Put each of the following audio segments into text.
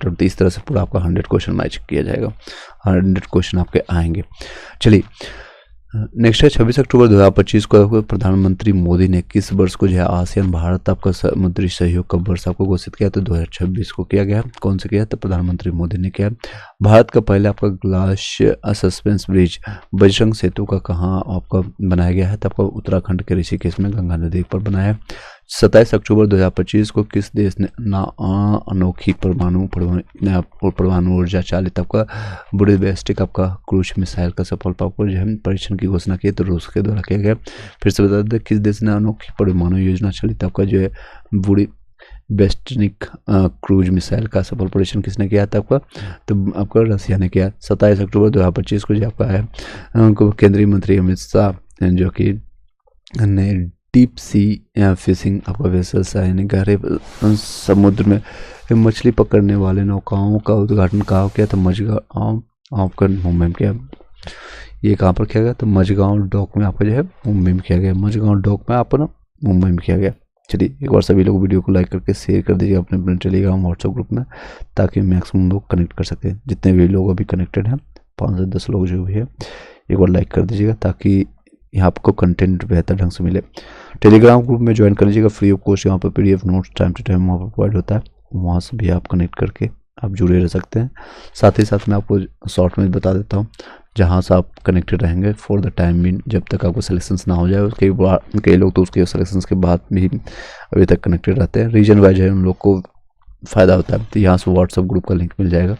Matter. तो इस तरह से पूरा आपका 100 क्वेश्चन मैच किया जाएगा, 100 क्वेश्चन आपके आएंगे। चलिए नेक्स्ट है 26 अक्टूबर 2025 को प्रधानमंत्री मोदी ने किस वर्ष को जो है आसियान भारत आपका समुद्री सहयोग का वर्ष आपको घोषित किया? तो 2026 को किया गया। कौन से किया? तो प्रधानमंत्री मोदी ने किया। भारत का पहले आपका ग्लास सस्पेंस ब्रिज बजरंग सेतु का कहाँ आपका बनाया गया है? तो आपका उत्तराखंड के ऋषिकेश में गंगा नदी पर बनाया है। 27 अक्टूबर 2025 को किस देश ने अनोखी परमाणु ऊर्जा चालित आपका बुडापेस्ट आपका क्रूज मिसाइल का सफलतापूर्वक जो है परीक्षण की घोषणा की? तो रूस के द्वारा किया गया। फिर से बता दें किस देश ने अनोखी परमाणु योजना चालित आपका जो है बुडापेस्टिक क्रूज मिसाइल का सफल परीक्षण किसने किया था आपका? तो आपका रसिया ने किया। 27 अक्टूबर 2025 को जो आपका है केंद्रीय मंत्री अमित शाह जो कि ने डीप सी फिशिंग आपका वेसल्स यानी गहरे समुद्र में मछली पकड़ने वाले नौकाओं का उद्घाटन कहाँ किया? तो मझगांव आपका मुंबई में किया। ये कहाँ पर किया गया? तो मझगांव डॉक में आपका जो है मुंबई में किया गया। मझगांव डॉक में आपका मुंबई में किया गया। चलिए एक बार सभी लोग वीडियो को लाइक करके शेयर कर दीजिए अपने अपने टेलीग्राम व्हाट्सएप ग्रुप में, ताकि मैक्सिमम लोग कनेक्ट कर सकें। जितने भी लोग अभी कनेक्टेड हैं 5 से 10 लोग जो भी है एक बार लाइक कर दीजिएगा, ताकि यहाँ आपको कंटेंट बेहतर ढंग से मिले। टेलीग्राम ग्रुप में ज्वाइन कर लीजिएगा फ्री ऑफ कॉस्ट। यहाँ पर PDF notes time to time वहाँ पर प्रोवाइड होता है, वहाँ से भी आप कनेक्ट करके आप जुड़े रह सकते हैं। साथ ही साथ मैं आपको शॉर्ट में बता देता हूँ जहाँ से आप कनेक्टेड रहेंगे फॉर द टाइम मीन, जब तक आपको सिलेक्शंस ना हो जाए। कई लोग तो उसके सिलेक्शंस के बाद भी अभी तक कनेक्टेड रहते हैं। रीजन वाइज है उन लोग को फ़ायदा होता है। तो यहाँ से व्हाट्सअप ग्रुप का लिंक मिल जाएगा,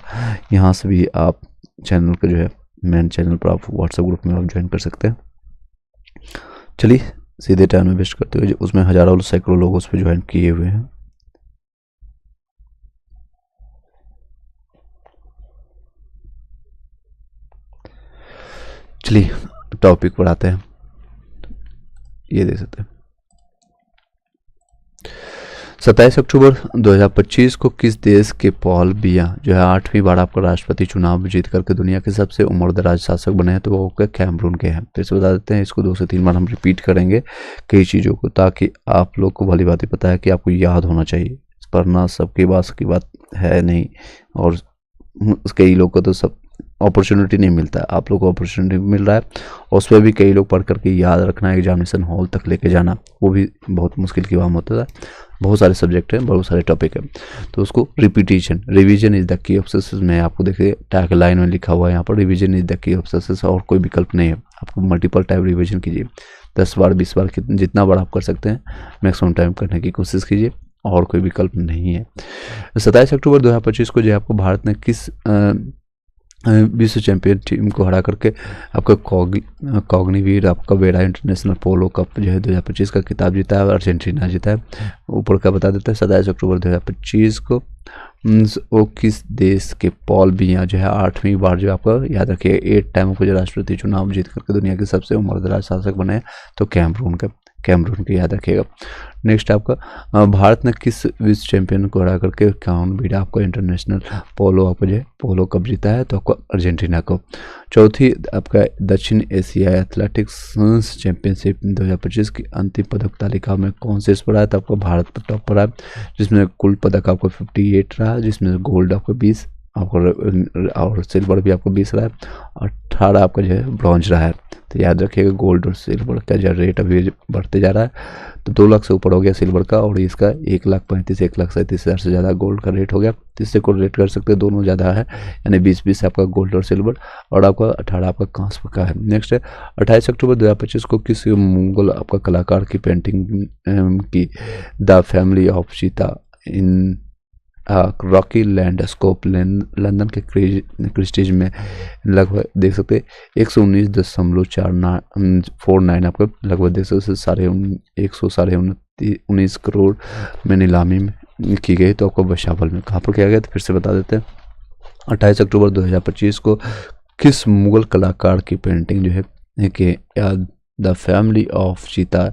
यहाँ से भी आप चैनल का जो है मेन चैनल पर आप व्हाट्सअप ग्रुप में आप ज्वाइन कर सकते हैं। चलिए सीधे टाइम में वेस्ट करते हुए, उसमें हजारों सैकड़ों लोग उस पर ज्वाइन किए हुए हैं। चलिए टॉपिक पर आते हैं। ये देख सकते हैं 27 अक्टूबर 2025 को किस देश के पॉल बिया जो है 8वीं बार आपका राष्ट्रपति चुनाव जीत करके दुनिया के सबसे उम्रदराज शासक बने हैं? तो वो कैमरून के हैं। फिर से बता देते हैं, इसको 2 से 3 बार हम रिपीट करेंगे कई चीज़ों को, ताकि आप लोग को भली बात पता है कि आपको याद होना चाहिए। पढ़ना सबके पास की बात है नहीं, और कई लोग को तो सब अपॉर्चुनिटी नहीं मिलता है। आप लोग को अपॉर्चुनिटी मिल रहा है, और उस पर भी कई लोग पढ़ करके याद रखना, एग्जामिनेशन हॉल तक लेके जाना, वो भी बहुत मुश्किल की काम होता है। बहुत सारे सब्जेक्ट हैं, बहुत सारे टॉपिक हैं, तो उसको revision is the key of success में आपको देखिए टैग लाइन में लिखा हुआ है यहाँ पर, revision is the key of success, और कोई विकल्प नहीं है। आपको मल्टीपल टाइम रिवीजन कीजिए, 10 बार 20 बार जितना बार आप कर सकते हैं मैक्सिमम टाइम करने की कोशिश कीजिए, और कोई विकल्प नहीं है। 27 अक्टूबर 2025 को जो आपको भारत ने किस विश्व चैंपियन टीम को हरा करके आपका कॉग्निवीर आपका बेड़ा इंटरनेशनल पोलो कप जो है 2025 का खिताब जीता है, अर्जेंटीना जीता है। ऊपर का बता देता है 27 अक्टूबर 2025 को वो किस देश के पॉल बिया जो है 8वीं बार जो आपका याद रखिए 8 टाइम को जो राष्ट्रपति चुनाव जीत करके दुनिया के सबसे उम्रदराज शासक बने, तो कैमरून के याद रखिएगा। नेक्स्ट आपका भारत ने किस विश्व चैंपियन को हरा करके कॉग्निवीर आपको इंटरनेशनल पोलो आपको जो है पोलो कप जीता है, तो आपको अर्जेंटीना को। चौथी आपका दक्षिण एशिया एथलेटिक्स चैंपियनशिप 2025 की अंतिम पदक तालिका में कौन से पर आया? तो आपको भारत पर टॉप पर आया, जिसमें कुल पदक आपको 58 रहा, जिसमें गोल्ड आपको 20 आपको और सिल्वर भी आपको 20 रहा है, 18 आपका जो है ब्रॉन्ज रहा है। तो याद रखिएगा गोल्ड और सिल्वर का जो रेट अभी बढ़ते जा रहा है, तो 2 लाख से ऊपर हो गया सिल्वर का, और इसका 1,35,00,000 से ज़्यादा गोल्ड का रेट हो गया। तो इससे कोरिलेट कर सकते हैं, दोनों ज़्यादा है, यानी 20-20 आपका गोल्ड और सिल्वर, और आपका 18 आपका कांस्य का है। नेक्स्ट है 28 अक्टूबर 2025 को किस मुगल आपका कलाकार की पेंटिंग की the family of Sita in Rocky landscape London के क्रिस्टीज में लगभग देख सकते 119.49 आपको लगभग देख सकते 119 करोड़ में नीलामी में की गई, तो आपको बशावल में कहाँ पर किया गया? तो फिर से बता देते हैं 28 अक्टूबर 2025 को किस मुगल कलाकार की पेंटिंग जो है कि द फैमिली ऑफ चीता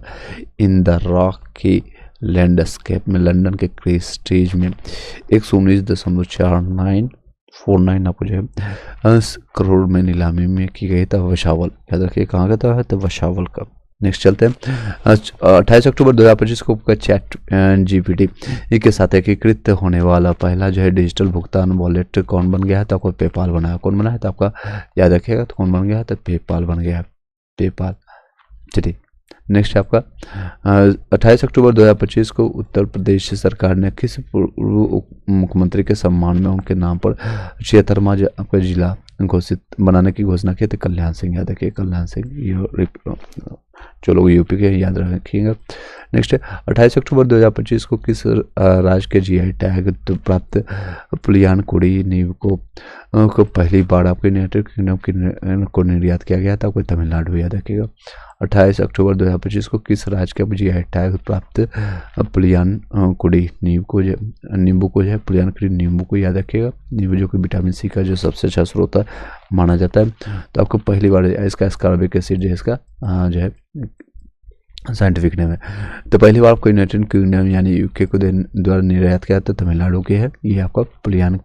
इन द रॉक की लैंडस्केप में लंदन के क्रिस्टीज में 119.49 आपको जो है करोड़ में नीलामी में की गई था। वशावल याद रखिए कहाँ का था, तो वशावल का। नेक्स्ट चलते हैं 28 अक्टूबर 2025 को चैट जीपीटी के साथ एकीकृत होने वाला पहला जो है डिजिटल भुगतान वॉलेट कौन बन गया है? तो आपको पेपाल बना है। कौन बना है? तो आपका याद रखिएगा, तो कौन बन गया है? तो पेपाल बन गया है, पेपाल। चलिए नेक्स्ट आपका 28 अक्टूबर 2025 को उत्तर प्रदेश सरकार ने किस पूर्व मुख्यमंत्री के सम्मान में उनके नाम पर 76वां आपका जिला घोषित बनाने की घोषणा की? तो कल्याण सिंह। याद रखिए, कल्याण सिंह। ये जो लोग यूपी के याद रखिएगा। नेक्स्ट 28 अक्टूबर 2025 को किस राज्य के जीआई टैग प्राप्त पुलियान कुड़ी नींव को पहली बार आपके यूनाइटेड किंगडम को निर्यात किया गया था? कोई तमिलनाडु। याद रखिएगा। 28 अक्टूबर 2025 को किस राज्य के जीआई टैग प्राप्त पुलियान कुड़ी नींबू को जो है पुलियान कुड़ी नींबू को याद रखिएगा। नींबू जो कि विटामिन सी का जो सबसे अच्छा स्रोत है माना जाता है। तो आपको पहली बार इसका एस्कॉर्बिक एसिड जो है इसका जो है साइंटिफिक नेम है। तो पहली बार आपको यूनाइटेड किंगडम यानी यूके को द्वारा निर्यात किया था तमिलनाडु की है। ये आपका पुलियान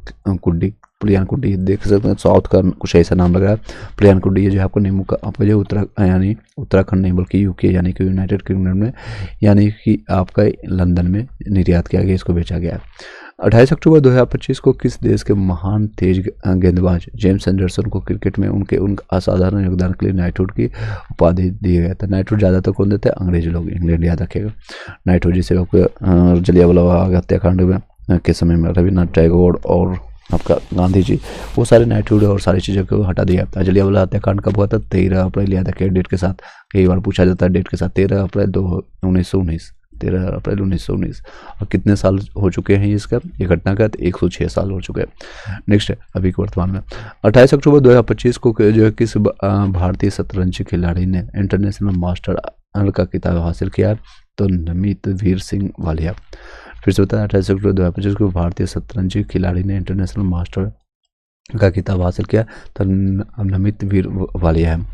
कुड्डी देख सकते हैं, साउथ का कुछ ऐसा नाम लगा है पुलियान कुड्डी। ये जो है आपको नींबू का आपका जो यानी उत्तराखंड नहीं बल्कि यूके यानी कि यूनाइटेड किंगडम में यानी कि आपका लंदन में निर्यात किया गया, इसको बेचा गया। 28 अक्टूबर 2025 को किस देश के महान तेज गेंदबाज जेम्स एंडरसन को क्रिकेट में उनके असाधारण योगदान के लिए नाइटहुड की उपाधि दिया गया था? नाइटहुड ज़्यादातर कौन देते हैं? अंग्रेज लोग, इंग्लैंड। याद रखेगा। नाइटहुड जिसे आपको जलियांवाला बाग हत्याकांड में के समय में रविन्द्रनाथ टैगोर और आपका गांधी जी वो सारे नाइटहुड और सारी चीज़ों को हटा दिया। जलियांवाला हत्याकांड कब हुआ था? 13 अप्रैल। याद रखिए डेट के साथ, कई बार पूछा जाता है डेट के साथ। 13 अप्रैल 1919। 13 अप्रैल 1919। और कितने साल हो चुके हैं इसका ये घटना का? 106 साल हो चुके हैं। नेक्स्ट है अभी के वर्तमान में 28 अक्टूबर 2025 को जो है किस भारतीय शतरंज खिलाड़ी ने इंटरनेशनल मास्टर का खिताब हासिल किया? तो नमित वीर सिंह वालिया। फिर से बताया 28 अक्टूबर 2025 को भारतीय शतरंज खिलाड़ी ने इंटरनेशनल मास्टर का खिताब हासिल किया? तो नमित वीर वालिया है।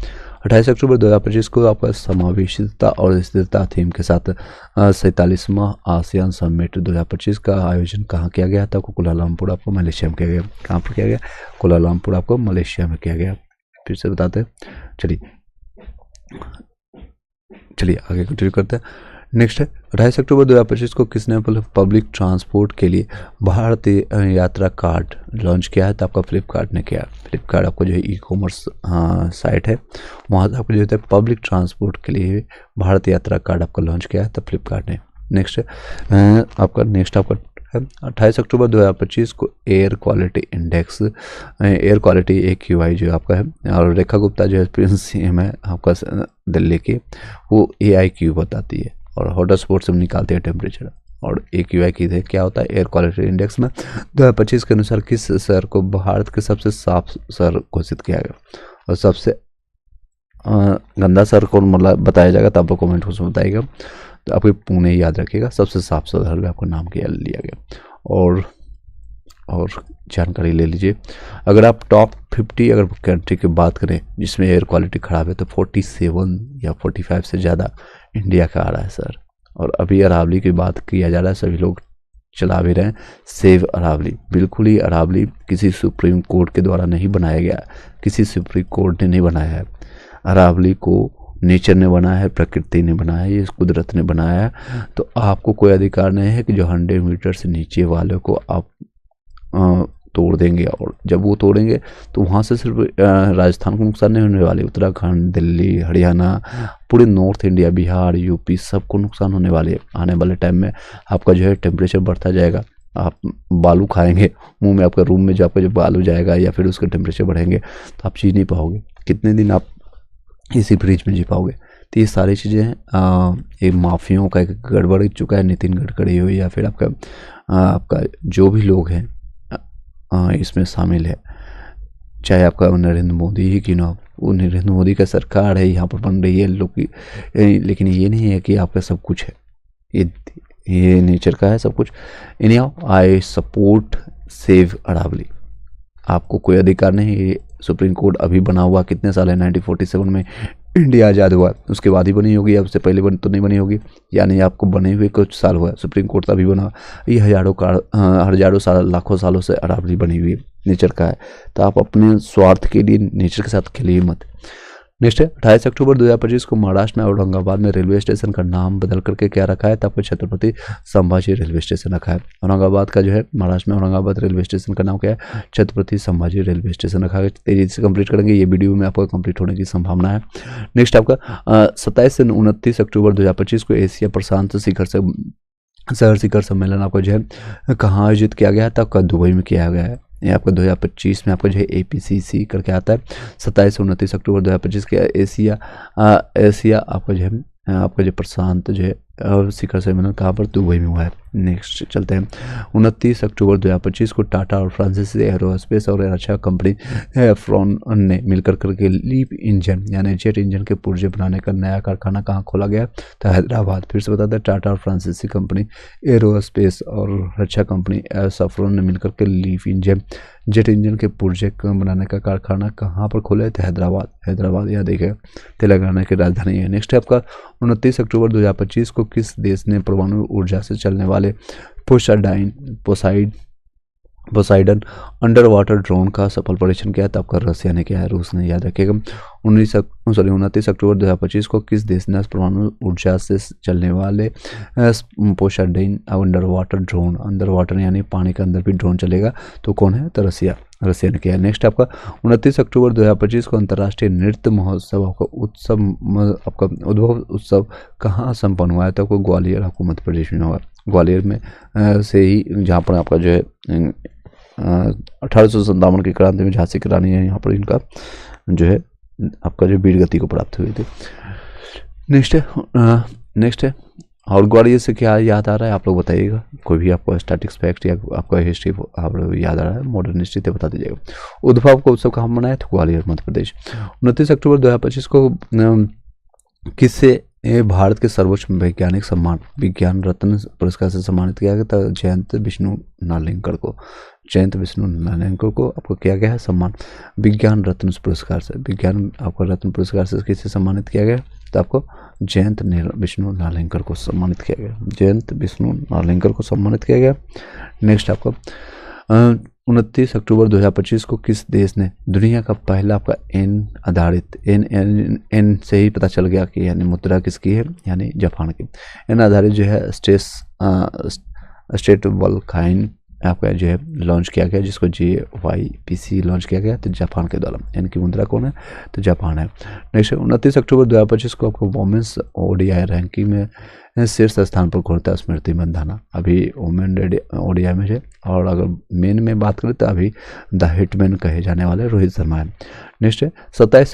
28 अक्टूबर 2025 को आपका समावेशिता और स्थिरता थीम के साथ 47वां आसियान समिट 2025 का आयोजन कहाँ किया गया था? कुलालमपुर आपको मलेशिया में किया गया। कहाँ पर किया गया? कुलालमपुर आपको मलेशिया में किया गया। फिर से बताते हैं। चलिए आगे कंटिन्यू करते हैं। नेक्स्ट है 28 अक्टूबर 2025 को किसने पब्लिक ट्रांसपोर्ट के लिए भारतीय यात्रा कार्ड लॉन्च किया है? तो आपका फ्लिपकार्ट ने किया। फ्लिपकार्ट आपको जो है ई कॉमर्स साइट है, वहाँ से आपको जो है पब्लिक ट्रांसपोर्ट के लिए भारतीय यात्रा कार्ड आपका लॉन्च किया है तो फ्लिपकार्ट ने। नेक्स्ट है आपका 28 अक्टूबर 2025 को air quality index air quality AQI जो आपका है और रेखा गुप्ता जो है प्रिंस CM है आपका दिल्ली की, वो AIQ बताती है और हॉटस्पॉट से निकालते हैं टेम्परेचर। और AQI की थे क्या होता है? एयर क्वालिटी इंडेक्स में 2025 के अनुसार किस शहर को भारत के सबसे साफ शहर घोषित किया गया और सबसे गंदा शहर कौन मतलब बताया जाएगा? तो आप लोग कमेंट में बताइएगा। तो आपको पुणे याद रखिएगा, सबसे साफ शहर में आपको नाम किया लिया गया। और जानकारी ले लीजिए, अगर आप टॉप 50 अगर कंट्री की बात करें जिसमें एयर क्वालिटी ख़राब है तो 47 या 45 से ज़्यादा इंडिया का आ रहा है सर। और अभी अरावली की बात किया जा रहा है, सभी लोग चला भी रहे हैं सेव अरावली। बिल्कुल ही अरावली किसी सुप्रीम कोर्ट के द्वारा नहीं बनाया गया, किसी सुप्रीम कोर्ट ने नहीं बनाया है। अरावली को नेचर ने बनाया है, प्रकृति ने बनाया है, ये कुदरत ने बनाया है। तो आपको कोई अधिकार नहीं है कि जो 100 मीटर से नीचे वाले को आप तोड़ देंगे। और जब वो तोड़ेंगे तो वहाँ से सिर्फ राजस्थान को नुकसान नहीं होने वाले, उत्तराखंड, दिल्ली, हरियाणा, पूरे नॉर्थ इंडिया, बिहार, यूपी सबको नुकसान होने वाले है। आने वाले टाइम में आपका जो है टेम्परेचर बढ़ता जाएगा, आप बालू खाएंगे मुंह में, आपका रूम में जो आपका जो बालू जाएगा या फिर उसका टेम्परेचर बढ़ेंगे तो आप जी नहीं पाओगे। कितने दिन आप इसी फ्रिज में जी पाओगे? तो ये सारी चीज़ें हैं, ये माफियाओं का एक गड़बड़ चुका है, नितिन गडकरी हो या फिर आपका जो भी लोग हैं इसमें शामिल है, चाहे आपका नरेंद्र मोदी ही क्यों ना हो। वो नरेंद्र मोदी का सरकार है यहाँ पर बन रही है लोग की, लेकिन ये नहीं है कि आपका सब कुछ है, ये नेचर का है सब कुछ। Anyhow I support save Aravalli. आपको कोई अधिकार नहीं। सुप्रीम कोर्ट अभी बना हुआ कितने साल है? 1947 में इंडिया आज़ाद हुआ, उसके बाद ही बनी होगी, अब से पहले तो नहीं बनी होगी, यानी आपको बने हुए कुछ साल हुआ। सुप्रीम कोर्ट अभी बना, ये हजारों साल लाखों सालों से अरावली बनी हुई नेचर का है। तो आप अपने स्वार्थ के लिए नेचर के साथ खेलिए मत। नेक्स्ट है 28 अक्टूबर 2025 को महाराष्ट्र में औरंगाबाद में रेलवे स्टेशन का नाम बदल करके क्या रखा है, तो आपको छत्रपति संभाजी रेलवे स्टेशन रखा है। औरंगाबाद का जो है महाराष्ट्र में औरंगाबाद रेलवे स्टेशन का नाम क्या है, छत्रपति संभाजी रेलवे स्टेशन रखा है। तेजी से कंप्लीट करेंगे, ये वीडियो में आपको कंप्लीट होने की संभावना है। नेक्स्ट आपका 27 से 29 अक्टूबर 2025 को एशिया प्रशांत शिखर सम्मेलन आपको जो है कहाँ आयोजित किया गया था, आपका दुबई में किया गया है। ये आपका 2025 में आपको जो है APCC करके आता है। 27 से 29 अक्टूबर 2025 के एशिया आपका जो है आपका जो प्रशांत जो है शिखर सम्मेलन कहाँ पर, दुबई में हुआ है। नेक्स्ट चलते हैं 29 अक्टूबर 2025 को टाटा और फ्रांसीसी एरोस्पेस और रक्षा कंपनी एफ्रॉन ने मिलकर करके लीप इंजन यानी जेट इंजन के पुर्जे बनाने का नया कारखाना कहाँ खोला गया, तो हैदराबाद। फिर से बता दें, टाटा और फ्रांसीसी कंपनी एरोस्पेस और रक्षा कंपनी एफ्रॉन ने मिलकर के लीप इंजन जेट इंजन के पुर्जे बनाने का कारखाना कहाँ पर खोला है, तो हैदराबाद यह देखिए तेलंगाना की राजधानी है। नेक्स्ट है आपका 29 अक्टूबर 2025 को किस देश ने परमाणु ऊर्जा से चलने वाले पोसाइडन अंडर वाटर ड्रोन का सफल परीक्षण किया, तो आपका रसिया ने किया है, रूस ने, याद रखिएगा। 29 अक्टूबर 2025 को किस देश ने परमाणु ऊर्जा से चलने वाले पोसाइडन अंडर वाटर यानी पानी के अंदर भी ड्रोन चलेगा, तो कौन है, तो रसिया ने किया है। नेक्स्ट आपका 29 अक्टूबर 2025 को अंतर्राष्ट्रीय नृत्य महोत्सव आपका उद्भव उत्सव कहाँ संपन्न हुआ है, तो आपको ग्वालियर आपको मध्य प्रदेश में हुआ। ग्वालियर में से ही जहाँ पर आपका जो है 1857 की क्रांति में झांसी की रानी है, यहाँ पर इनका जो है आपका जो वीर गति को प्राप्त हुई थी। नेक्स्ट है और ग्वालियर से क्या याद आ रहा है आप लोग बताइएगा, कोई भी आपको स्टैटिक्स फैक्ट या आपका हिस्ट्री आप लोग याद आ रहा है, मॉडर्न हिस्ट्री तो बता दीजिएगा। उद्भव का उत्सव कहाँ मनाया था, ग्वालियर मध्य प्रदेश। 29 अक्टूबर 2025 को किससे भारत के सर्वोच्च वैज्ञानिक सम्मान विज्ञान रत्न पुरस्कार से सम्मानित किया गया था, जयंत विष्णु नार्लिंकर को आपको किया गया है सम्मान विज्ञान रत्न पुरस्कार से। विज्ञान आपको रत्न पुरस्कार से किससे सम्मानित किया गया, तो आपको जयंत विष्णु नार्लिंकर को सम्मानित किया गया। नेक्स्ट आपको 29 अक्टूबर 2025 को किस देश ने दुनिया का पहला आपका एन से ही पता चल गया कि यानी मुद्रा किसकी है, यानी जापान की। एन आधारित जो है स्टेबल कॉइन आपका जो है लॉन्च किया गया, जिसको JYPC लॉन्च किया गया, तो जापान के द्वारा। इनकी मुद्रा कौन है, तो जापान है। नेक्स्ट 29 अक्टूबर 2025 को आपको वोमेंस ODI रैंकिंग में शीर्ष स्थान पर घूरता स्मृति मंधाना अभी वोमेन ODI में है, और अगर मेन में बात करें तो अभी द हिटमैन कहे जाने वाले रोहित शर्मा है। नेक्स्ट है 27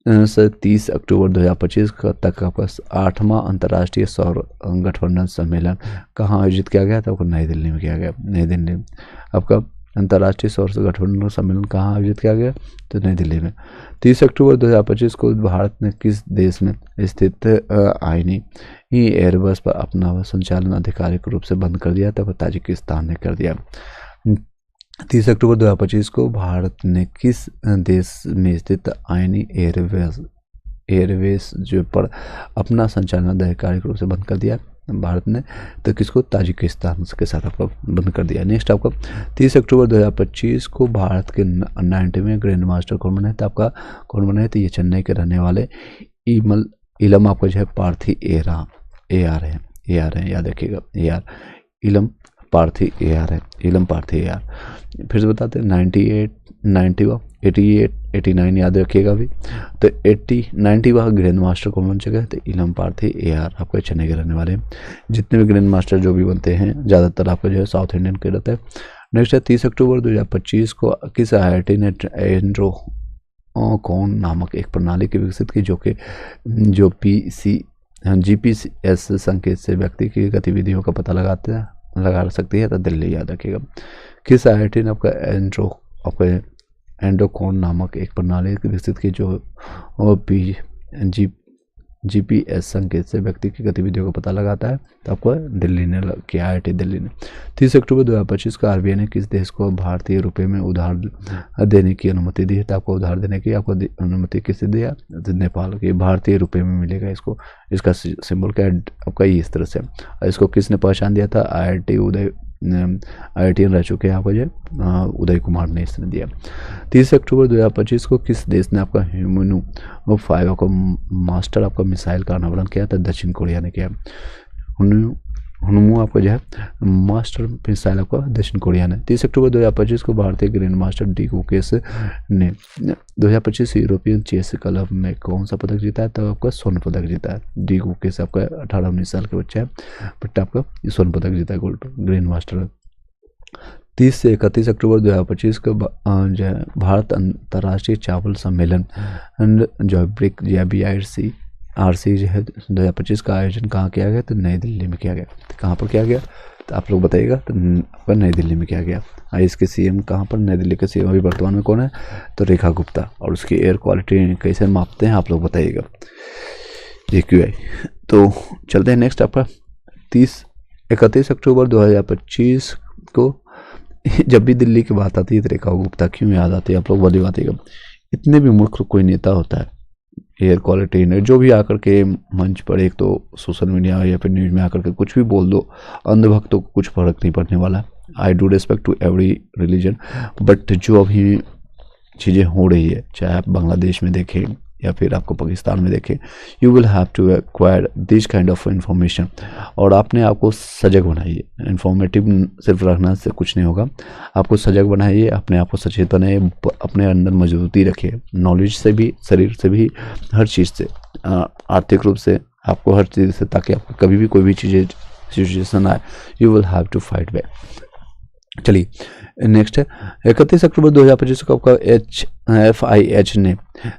से 30 अक्टूबर 2025 तक आपका 8वां अंतर्राष्ट्रीय सौर गठबंधन सम्मेलन कहाँ आयोजित किया गया था, आपको नई दिल्ली में किया गया। नई दिल्ली आपका अंतर्राष्ट्रीय सौर गठबंधन सम्मेलन कहाँ आयोजित किया गया, तो नई दिल्ली में। 30 अक्टूबर 2025 को भारत ने किस देश में स्थित आईनी एयरबस पर अपना संचालन आधिकारिक रूप से बंद कर दिया, तब ताजिकिस्तान ने कर दिया। 30 अक्टूबर 2025 को भारत ने किस देश में स्थित आईनी एयरवेज जो पर अपना संचालन आधिकारिक रूप से बंद कर दिया, भारत ने, तो किसको, ताजिकिस्तान के साथ आपको बंद कर दिया। नेक्स्ट आपको 30 अक्टूबर 2025 को भारत के 90वें ग्रैंड मास्टर कौन बने, तो आपका कौन बने, तो ये चेन्नई के रहने वाले इलम आपको जो है पार्थी AR है, याद रखिएगा, इलम पार्थी AR। फिर से बताते हैं 98 88 89 याद रखिएगा अभी, तो 90वां ग्रैंड मास्टर कौन बन चुका है, तो इलम पार्थी AR आपको चेन्नई के रहने वाले हैं। जितने भी ग्रैंड मास्टर जो भी बनते हैं ज़्यादातर आपका जो है साउथ इंडियन के रहते हैं। नेक्स्ट है 30 अक्टूबर 2025 को किस IIT ने एंड्रोकॉन नामक एक प्रणाली की विकसित की, जो GPS संकेत से व्यक्ति की गतिविधियों का पता लगा सकती है, तो दिल्ली, याद रखिएगा। किस IIT ने आपका एंड्रोकॉन नामक एक प्रणाली विकसित की, जो GPS संकेत से व्यक्ति की गतिविधियों का पता लगाता है, तो आपको दिल्ली ने किया, IIT दिल्ली ने। 30 अक्टूबर 2025 को RBI ने किस देश को भारतीय रुपये में उधार देने की अनुमति दी है, तो आपको उधार देने की आपको अनुमति किससे दिया, तो नेपाल की। भारतीय रुपये में मिलेगा इसको, इसका सिंबल क्या है आपका, ये इस तरह से। इसको किसने पहचान दिया था, IIT IITN रह चुके हैं आपका जो उदय कुमार ने इसने दिया। 30 अक्टूबर 2025 को किस देश ने आपका ह्यूमनू 5 का मास्टर आपका मिसाइल का अनावरण किया था? दक्षिण कोरिया ने किया। हुनमू आपका जो है मास्टर मिसाइल आपका दक्षिण कोरिया ने। 30 अक्टूबर 2025 को भारतीय ग्रैंड मास्टर डी गुकेश ने 2025 यूरोपियन चेस क्लब में कौन सा पदक जीता है? तो आपका स्वर्ण पदक जीता है। डी गुकेश आपका 18-19 साल का बच्चा है, बट आपका स्वर्ण पदक जीता है, गोल्ड ग्रैंड मास्टर। 30 से 31 अक्टूबर 2025 को जो है भारत अंतर्राष्ट्रीय चावल सम्मेलन जो ब्रिक या BRC जो है 2025 का आयोजन कहाँ किया गया? तो नई दिल्ली में किया गया। तो कहाँ पर किया गया तो आप लोग बताइएगा। तो आपका नई दिल्ली में किया गया। इसके CM कहाँ पर? नई दिल्ली के CM अभी वर्तमान में कौन है? तो रेखा गुप्ता। और उसकी एयर क्वालिटी कैसे मापते हैं आप लोग बताइएगा, AQI। तो चलते हैं नेक्स्ट आपका 31 अक्टूबर 2025 को जब भी दिल्ली की बात आती है तो रेखा गुप्ता क्यों याद आती है? आप लोग बताइएगा। इतने भी मूर्ख कोई नेता होता है एयर क्वालिटी ने जो भी आकर के मंच पर, एक तो सोशल मीडिया या फिर न्यूज में आकर के कुछ भी बोल दो, अंधभक्तों को कुछ फर्क नहीं पड़ने वाला। I do respect to every religion, but जो अभी चीज़ें हो रही है, चाहे आप बांग्लादेश में देखें या फिर आपको पाकिस्तान में देखें, you will have to acquire this kind of information. और आपने आपको सजग बनाइए। इंफॉर्मेटिव सिर्फ रखना से कुछ नहीं होगा, आपको सजग बनाइए, अपने आप को सचेत बनाइए, अपने अंदर मजबूती रखिए, नॉलेज से भी, शरीर से भी, हर चीज़ से, आर्थिक रूप से, आपको हर चीज़ से, ताकि आपको कभी भी कोई भी चीज़ें सिचुएशन आए, you will have to fight back. चलिए नेक्स्ट है 31 अक्टूबर 2025 को आपका FIH ने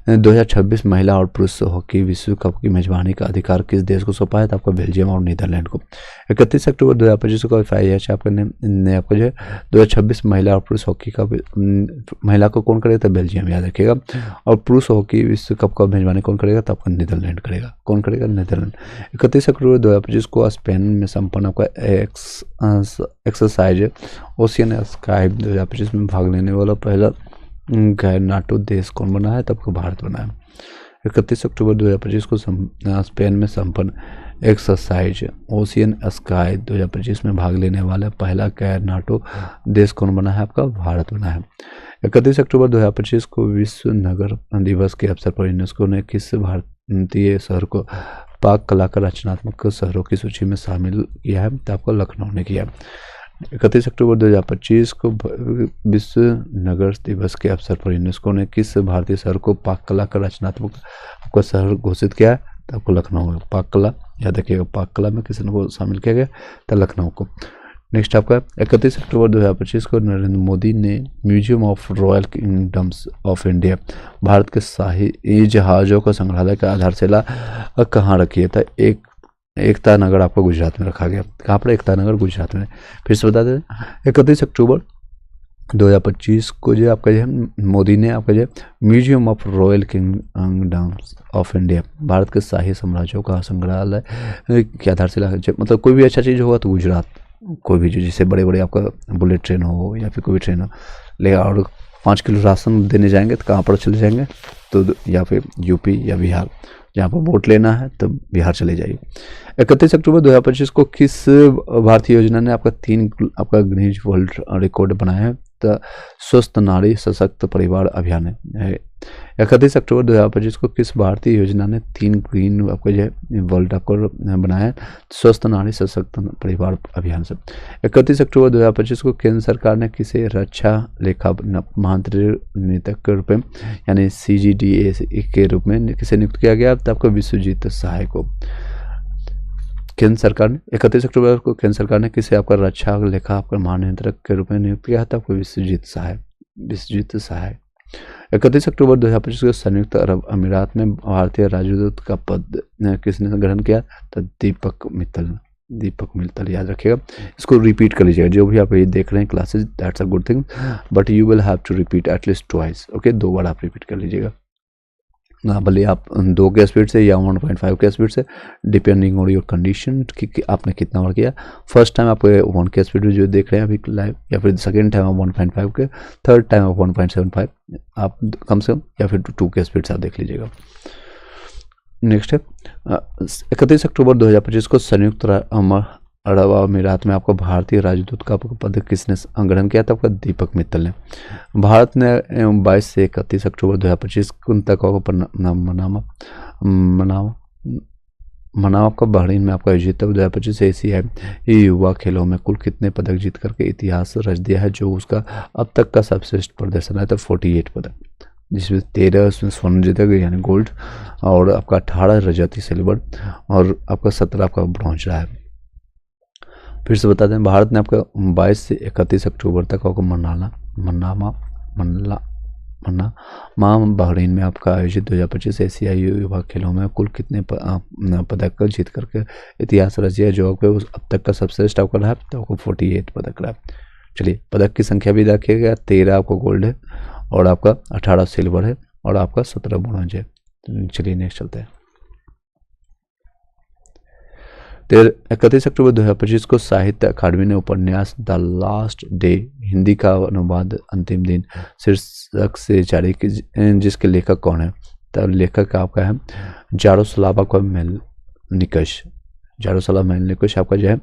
2026 महिला और पुरुष हॉकी विश्व कप की मेजबानी का अधिकार किस देश को सौंपा है? तो आपका बेल्जियम और नीदरलैंड को। 31 अक्टूबर 2025 को FIH आपका ने आपको जो है 2026 महिला और पुरुष हॉकी का, महिला को कौन करेगा? तो बेल्जियम, याद रखिएगा। और पुरुष हॉकी विश्व कप का मेजबानी कौन करेगा? तो आपका नीदरलैंड करेगा। कौन करेगा? नीदरलैंड। 31 अक्टूबर 2025 को स्पेन में संपन्न आपका एक्सरसाइज ओशियन स्काई 2025 में भाग लेने वाला पहला गैर नाटो देश कौन बना है? तब को भारत बना है। 31 अक्टूबर 2025 को स्पेन में संपन्न एक्सरसाइज ओशियन स्काई 2025 में भाग लेने वाला पहला गैर नाटो देश कौन बना है? आपका भारत बना है। 31 अक्टूबर 2025 को विश्व नगर दिवस के अवसर पर यूनेस्को ने किस भारतीय शहर को पाक कला का रचनात्मक शहरों की सूची में शामिल किया है? तो आपको लखनऊ ने किया। 31 अक्टूबर 2025 को विश्व नगर दिवस के अवसर पर यूनेस्को ने किस भारतीय शहर को पाक कला का रचनात्मक आपका शहर घोषित किया है? तो आपको लखनऊ। पाक कला याद रखिएगा, पाक कला में किस को शामिल किया गया? तो लखनऊ को। नेक्स्ट आपका 31 अक्टूबर 2025 को नरेंद्र मोदी ने museum of royal kingdoms of India Bharat के शाही जहाज़ों का संग्रहालय का आधारशिला कहाँ रखी है? था एकता नगर आपको गुजरात में रखा गया। कहाँ पर? एकता नगर गुजरात में। फिर से बता दें 31 अक्टूबर 2025 को जो आपका जो है मोदी ने आपका जो museum of royal kingdoms of India Bharat के शाही साम्राज्यों का संग्रहालय के आधारशिला, मतलब कोई भी अच्छा चीज़ होगा तो गुजरात, कोई भी जो जैसे बड़े बड़े आपका बुलेट ट्रेन हो या फिर कोई भी ट्रेन हो, ले और 5 किलो राशन देने जाएंगे तो कहाँ पर चले जाएंगे? तो या फिर यूपी या बिहार। जहाँ पर वोट लेना है तो बिहार चले जाइए। 31 अक्टूबर 2025 को किस भारतीय योजना ने आपका 3 आपका गिनीज वर्ल्ड रिकॉर्ड बनाया है? तो स्वस्थ नारी सशक्त परिवार अभियान है। 31 अक्टूबर 2025 को किस भारतीय योजना ने 3 ग्रीन आपको जो है वर्ल्ड रिकॉर्ड बनाया है? स्वस्थ नारी सशक्त परिवार अभियान से। 31 अक्टूबर 2025 को केंद्र सरकार ने किसे रक्षा लेखा महानिदेशक के रूप में यानी CGDA के रूप में किसे नियुक्त किया गया? तो आपको विश्वजीत सहाय को। केंद्र सरकार ने 31 अक्टूबर को केंद्र सरकार ने किसे आपका रक्षा लेखा आपका महानियंत्रक के रूप में नियुक्त किया था? आपको विश्वजीत सहाय। 31 अक्टूबर 2025 को संयुक्त अरब अमीरात में भारतीय राजदूत का पद किसने ग्रहण किया? तो दीपक मित्तल याद रखिएगा। इसको रिपीट कर लीजिएगा, जो भी आप ये देख रहे हैं classes, that's a good thing, but you will have to repeat at least twice. Okay, 2 बार आप रिपीट कर लीजिएगा ना, भले आप 2 के स्पीड से या 1.5 के स्पीड से, डिपेंडिंग ऑन योर कंडीशन कि आपने कितना बार किया। फर्स्ट टाइम आप 1 के स्पीड में जो देख रहे हैं अभी लाइव, या फिर सेकेंड टाइम आप 1.5 के, थर्ड टाइम आप 1.75 आप कम से कम, या फिर 2 के स्पीड से आप देख लीजिएगा। नेक्स्ट है 31 अक्टूबर 2025 को संयुक्त अरब अमीरात में आपका भारतीय राजदूत का पद किसने ग्रहण किया था? आपका दीपक मित्तल ने। भारत ने 22 से 31 अक्टूबर 2025 तक मनामा का बहरीन में आपका आयोजित 2025 एशियाई युवा खेलों में कुल कितने पदक जीत करके इतिहास रच दिया है, जो उसका अब तक का सर्वश्रेष्ठ प्रदर्शन है? तो 48 पदक, जिसमें 13 उसमें स्वर्ण जीता गया यानी गोल्ड, और आपका 18 रजत सिल्वर, और आपका 17 आपका ब्रॉन्ज रहा है। फिर से बता दें, भारत ने आपका 22 से 31 अक्टूबर तक आपको मनामा बहरीन में आपका आयोजित 2025 एशियाई युवा खेलों में कुल कितने पदक जीत करके इतिहास रच दिया, जो आपको अब तक का सबसे आपका रहा? तो आपको 48 पदक रहा। चलिए, पदक की संख्या भी रखिएगा, 13 आपको गोल्ड है, और आपका 18 सिल्वर है, और आपका 17 ब्रॉन्ज है। चलिए नेक्स्ट चलते हैं। 31 अक्टूबर 2025 को साहित्य अकादमी ने उपन्यास द लास्ट डे हिंदी का अनुवाद अंतिम दिन शीर्षक से जारी की, जिसके लेखक कौन है? तब लेखक आपका है जारोस्लावा मेलनिकस। जारोस्लावा मेलनिकस आपका जो है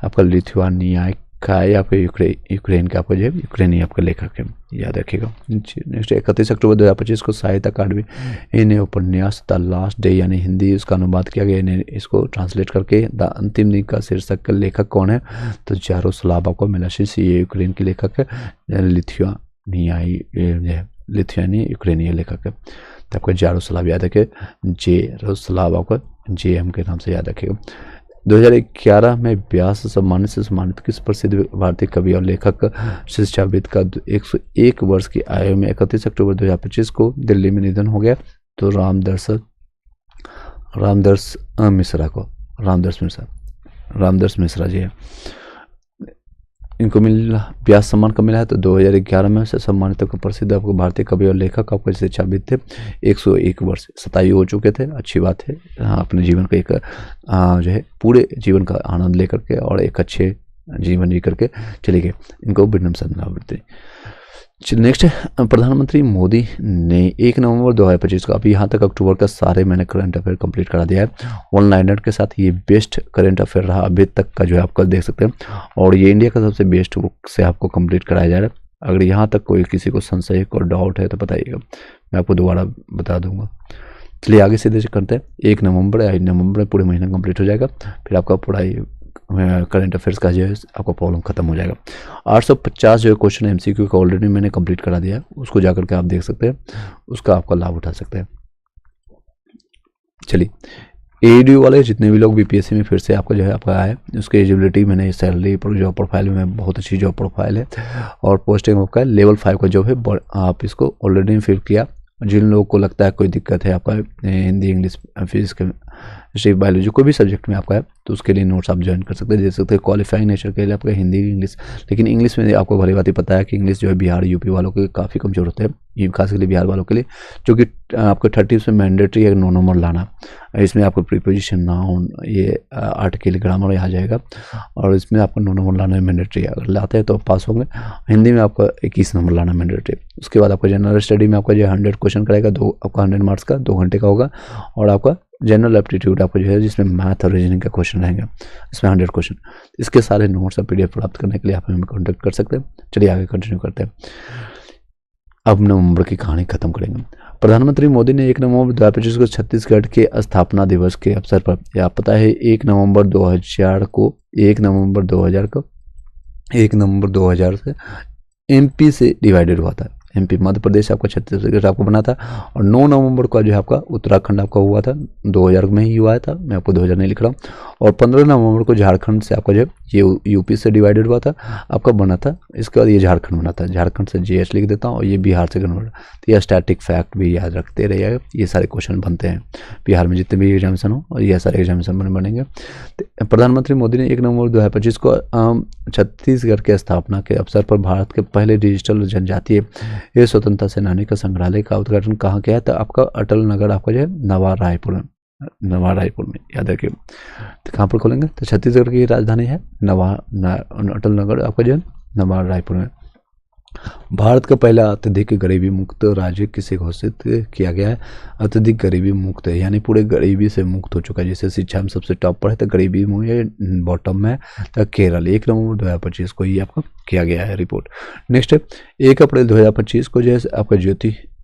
आपका लिथुआनिया का है, आपका यूक्रेन का आपका जो है यूक्रेनी आपका लेखक है, याद रखिएगा। नेक्स्ट 31 अक्टूबर 2025 को साहित्य अकादमी ने उपन्यास द लास्ट डे यानी हिंदी उसका अनुवाद किया गया, इन्हें इसको ट्रांसलेट करके द अंतिम दिन का शीर्षक का लेखक कौन है? तो जारोस्लावा मेलनिकस, ये यूक्रेन के लेखक है, लिथुआनी यूक्रेनी लेखक है। तो आपका जारोस्लाव याद रखे, जारोस्लावा को JM के नाम से याद रखेगा। 2011 में व्यास सम्मान से सम्मानित किस प्रसिद्ध भारतीय कवि और लेखक शिक्षाविद का 101 वर्ष की आयु में 31 अक्टूबर 2025 को दिल्ली में निधन हो गया? तो रामदर्श मिश्रा जी है। इनको मिला व्यास सम्मान का मिला है। तो 2011 में से सम्मानित प्रसिद्ध आपको भारतीय कवि और लेखक आपको शिक्षाविद थे, 101 वर्ष शतायु हो चुके थे। अच्छी बात है, अपने जीवन का एक जो है पूरे जीवन का आनंद लेकर के और एक अच्छे जीवन जी करके चले गए, इनको विनम्र श्रद्धांजलि। नेक्स्ट है, प्रधानमंत्री मोदी ने 1 नवंबर 2025 को अभी यहाँ तक अक्टूबर का सारे मैंने करंट अफेयर कंप्लीट करा दिया है। ऑनलाइनर के साथ ये बेस्ट करंट अफेयर रहा अभी तक का, जो है आपका देख सकते हैं, और ये इंडिया का सबसे बेस्ट बुक से आपको कंप्लीट कराया जा रहा है। अगर यहाँ तक कोई किसी को संशय और डाउट है तो बताइएगा, मैं आपको दोबारा बता दूंगा। चलिए आगे सीधे से करते हैं। 1 नवंबर पूरे महीना कंप्लीट हो जाएगा, फिर आपका पढ़ाई करंट अफेयर्स का जो है आपका प्रॉब्लम खत्म हो जाएगा। 850 जो है क्वेश्चन MCQ का ऑलरेडी मैंने कंप्लीट करा दिया है, उसको जाकर के आप देख सकते हैं, उसका आपका लाभ उठा सकते हैं। चलिए, AEDU वाले जितने भी लोग BPSC में फिर से आपका जो है आपका आए, उसके एलिजिबिलिटी मैंने सैलरी पर जॉब प्रोफाइल में बहुत अच्छी जॉब प्रोफाइल है, और पोस्टिंग आपका लेवल 5 का जॉब है, आप इसको ऑलरेडी फिल किया। जिन लोगों को लगता है कोई दिक्कत है आपका Hindi, English, physics, chemistry, biology कोई भी सब्जेक्ट में आपका है, तो उसके लिए नोट्स आप ज्वाइन कर सकते हैं। देख सकते हैं क्वालिफाइंग नेचर के लिए आपका हिंदी, इंग्लिश, लेकिन इंग्लिश में आपको भली बात ही पता है कि इंग्लिश जो है बिहार UP वालों के काफ़ी कमजोर होते हैं, ये खास के लिए बिहार वालों के लिए, जो कि आपको 30 में मैंडेटरी है 9 नंबर लाना। इसमें आपको प्रीपोजिशन, नाउन, ये आर्टिकल, ग्रामर आ जाएगा, और इसमें आपको 9 नंबर लाना है मैंडेटरी। अगर लाते हैं तो पास होंगे। हिंदी में आपका 21 नंबर लाना मैंडेटरी। उसके बाद आपका जनरल स्टडी में आपका जो 100 क्वेश्चन करेगा, आपका 100 मार्क्स का 2 घंटे का होगा, और आपका जनरल एप्टीट्यूड आपको जो है जिसमें मैथ और रीजनिंग का क्वेश्चन रहेंगे, इसमें 100 क्वेश्चन। इसके सारे नोट्स और PDF प्राप्त करने के लिए आप हमें कॉन्टैक्ट कर सकते हैं। चलिए आगे कंटिन्यू करते हैं। अब नवंबर की कहानी खत्म करेंगे। प्रधानमंत्री मोदी ने 1 नवंबर 2025 को छत्तीसगढ़ के स्थापना दिवस के अवसर पर, या पता है 1 नवंबर 2000 से MP से डिवाइडेड हुआ था। MP मध्य प्रदेश आपका, छत्तीसगढ़ आपको बना था, और 9 नवंबर को जो है आपका उत्तराखंड आपका हुआ था, 2000 में ही हुआ था, मैं आपको 2000 नहीं लिख रहा हूँ। और 15 नवंबर को झारखंड से आपका जो है ये UP से डिवाइडेड हुआ था, आपका बना था। इसके बाद ये झारखंड बना था, झारखंड से JH लिख देता हूँ, और ये बिहार से कन्वर्ट। तो यह स्टैटिक फैक्ट भी याद रखते रहिएगा, ये सारे क्वेश्चन बनते हैं बिहार में जितने भी एग्जामिनेशन हो, और ये सारे एग्जामिनेशन बनेंगे। तो प्रधानमंत्री मोदी ने 1 नवंबर 2025 को छत्तीसगढ़ के स्थापना के अवसर पर भारत के पहले डिजिटल जनजातीय स्वतंत्रता सेनानी का संग्रहालय का उद्घाटन कहाँ किया था? आपका अटल नगर आपका जो है नवा रायपुर में, याद रखिए। तो कहाँ पर खोलेंगे? तो छत्तीसगढ़ की राजधानी है अटल नगर आपका जो है नवा रायपुर में। भारत का पहला अत्यधिक गरीबी मुक्त राज्य किसे घोषित किया गया है? अत्यधिक गरीबी मुक्त है, यानी पूरे गरीबी से मुक्त हो चुका है। जैसे शिक्षा में सबसे टॉप पर है तो गरीबी में बॉटम में तो केरल 1 नवंबर 2025 को ये आपका किया गया है रिपोर्ट। नेक्स्ट है 1 अप्रैल 2025 को जो है आपका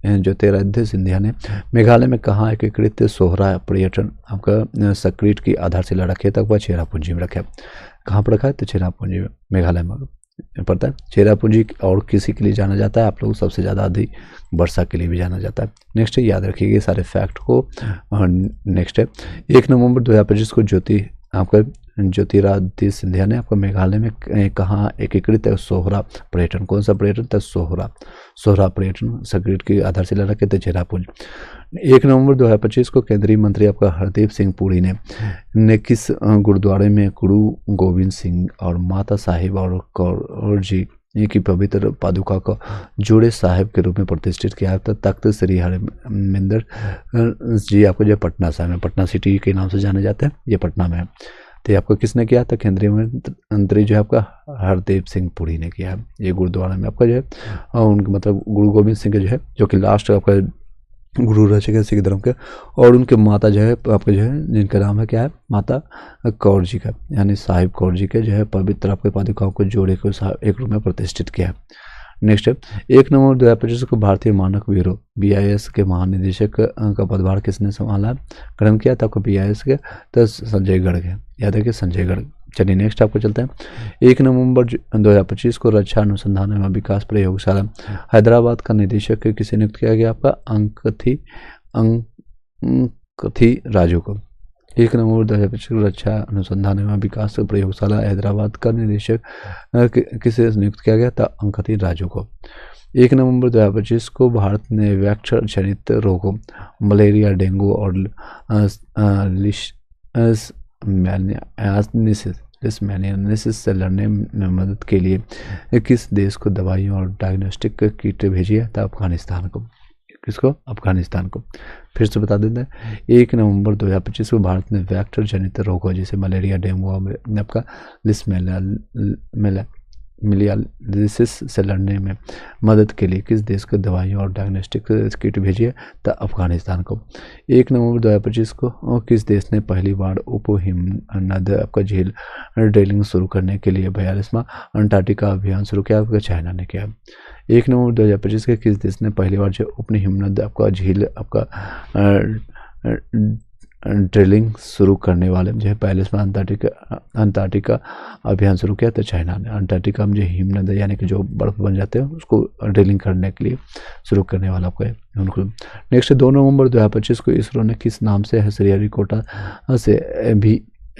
ज्योतिरादित्य सिंधिया ने मेघालय में कहाँ एकीकृत सोहरा पर्यटन आपका सक्रिय की आधारशिला रखी है? तक वह चेरापूंजी में रखा है। कहाँ पर रखा है? तो चेरापूंजी में, मेघालय में पड़ता है। चेरापूंजी और किसी के लिए जाना जाता है? आप लोग सबसे ज़्यादा अधिक वर्षा के लिए भी जाना जाता है। नेक्स्ट है, याद रखिएगा सारे फैक्ट को। नेक्स्ट है 1 नवंबर 2025 को ज्योतिरादित्य सिंधिया ने आपको मेघालय में कहाँ एकीकृत सोहरा पर्यटन, कौन सा पर्यटन था? सोहरा पर्यटन सक्रिय की आधारशिला रखे थे चेरापूंजी। 1 नवंबर 2025 को केंद्रीय मंत्री आपका हरदीप सिंह पुरी ने किस गुरुद्वारे में गुरु गोविंद सिंह और माता साहिब और कौर जी की पवित्र पादुका को जोड़े साहिब के रूप में प्रतिष्ठित किया था? तख्त श्री हरमिंदर जी आपको जो पटना साहिब में, पटना सिटी के नाम से जाने जाते हैं, ये पटना में है। तो ये आपको किसने किया था? केंद्रीय मंत्री जो है आपका हरदीप सिंह पुरी ने किया है। ये गुरुद्वारा में आपका जो है और उनके मतलब गुरु गोविंद सिंह जो है, जो कि लास्ट आपका गुरु रह चुके सिख धर्म के, और उनके माता जो है आपके जो है जिनका नाम है क्या है? माता कौर जी का, यानी साहिब कौर जी के जो है पवित्र आपके पादुकाओं को जोड़े को एक रूप में प्रतिष्ठित किया है। नेक्स्ट है 1 नवंबर 2025 को भारतीय मानक ब्यूरो BIS के महानिदेशक का पदभार किसने संभाला, ग्रहण किया था? आपको BIS के तो संजय गर्ग है, याद है कि संजय गर्ग। चलिए नेक्स्ट आपको चलते हैं। 1 नवंबर 2025 को रक्षा अनुसंधान एवं विकास प्रयोगशाला हैदराबाद का निदेशक किसे नियुक्त किया गया? आपका अंकथी राजू को। 1 नवंबर 2025 को रक्षा अनुसंधान एवं विकास प्रयोगशाला हैदराबाद का निदेशक किसे नियुक्त किया गया था? अंकथी राजू को। 1 नवंबर 2025 को भारत ने वैक्टर जनित रोगों मलेरिया, डेंगू और लिस्मैनियासिस से लड़ने में मदद के लिए किस देश को दवाइयों और डायग्नोस्टिक किट भेजी है? था अफगानिस्तान को। किसको? अफगानिस्तान को। फिर से बता देते हैं 1 नवंबर 2025 को भारत ने वैक्टर जनित रोगों जैसे मलेरिया, डेंगू और आपका लिस्मैनियासिस से लड़ने में मदद के लिए किस देश को दवाइयों और डायग्नोस्टिक किट भेजी है? तो अफगानिस्तान को। 1 नवंबर 2025 को किस देश ने पहली बार उपहिमनद आपका झील ड्रिलिंग शुरू करने के लिए 42वां अंटार्कटिका अभियान शुरू किया? आपका चाइना ने किया। 1 नवंबर 2025 के किस देश ने पहली बार जो उपहिमनद आपका झील आपका ड्रिलिंग शुरू करने वाले जो है 42वां अंटार्कटिका अभियान शुरू किया? तो चाइना ने। अंटार्कटिका में जो हिमनद यानी कि जो बर्फ बन जाते हैं उसको ड्रिलिंग करने के लिए शुरू करने वाला आपका है उनको। नेक्स्ट 2 नवंबर 2025 को इसरो ने किस नाम से श्रीहरिकोटा से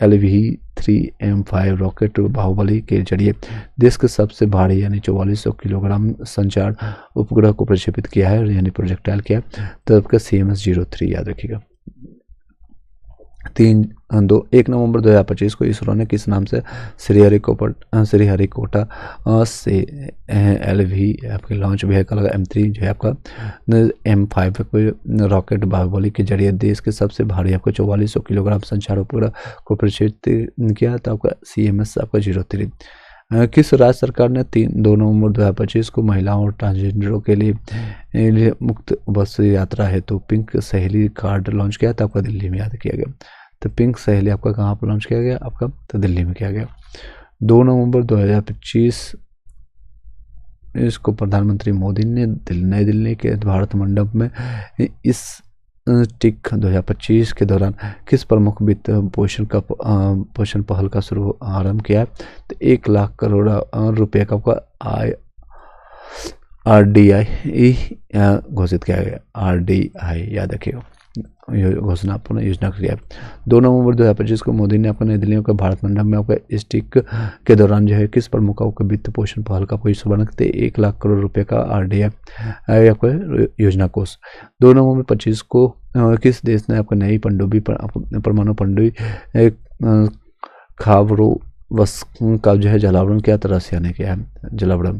LV-3M5 रॉकेट बाहुबली के जरिए देश के सबसे भारी यानी 4400 किलोग्राम संचार उपग्रह को प्रक्षेपित किया है, यानी प्रोजेक्टाइल किया? तो आपका CMS-03 याद रखिएगा। 1 नवंबर 2025 को इसरो ने किस नाम से श्रीहरिकोटा से LV आपके लॉन्च व्हीकल M3 जो है आपका M5 रॉकेट बाहुबली के जरिए देश के सबसे भारी आपको 4400 किलोग्राम संचार उपग्रह को प्रक्षेपित किया? था आपका CMS आपका 03। किस राज्य सरकार ने 2 नवंबर 2025 को महिलाओं और ट्रांसजेंडरों के लिए मुक्त बस यात्रा हेतु पिंक सहेली कार्ड लॉन्च किया? था आपका दिल्ली में, याद किया गया। तो पिंक सहेली आपका कहाँ पर लॉन्च किया गया? आपका तो दिल्ली में किया गया। 2 नवंबर 2025 इसको प्रधानमंत्री मोदी ने नई दिल्ली के भारत मंडप में इस टिक 2025 के दौरान किस प्रमुख वित्त पोषण पहल का आरंभ किया है? तो 1 लाख करोड़ रुपए का आपका RDI घोषित किया गया। RDI याद रखिएगा, घोषणा पूर्ण योजना किया। 2 नवंबर 2025 को मोदी ने आपका नई दिल्ली के भारत मंडप में आपका स्टिक के दौरान जो है किस प्रमुख का वित्त पोषण पहल का कोई शुभारंभ करते 1 लाख करोड़ रुपए का RDI आपका योजना कोष। 2 नवंबर 25 को किस देश ने आपका नई पनडुब्बी परमाणु पनडुब्बी खाबरोवस्क का जो है जलावरण किया? तो रसिया ने किया है जलावरण।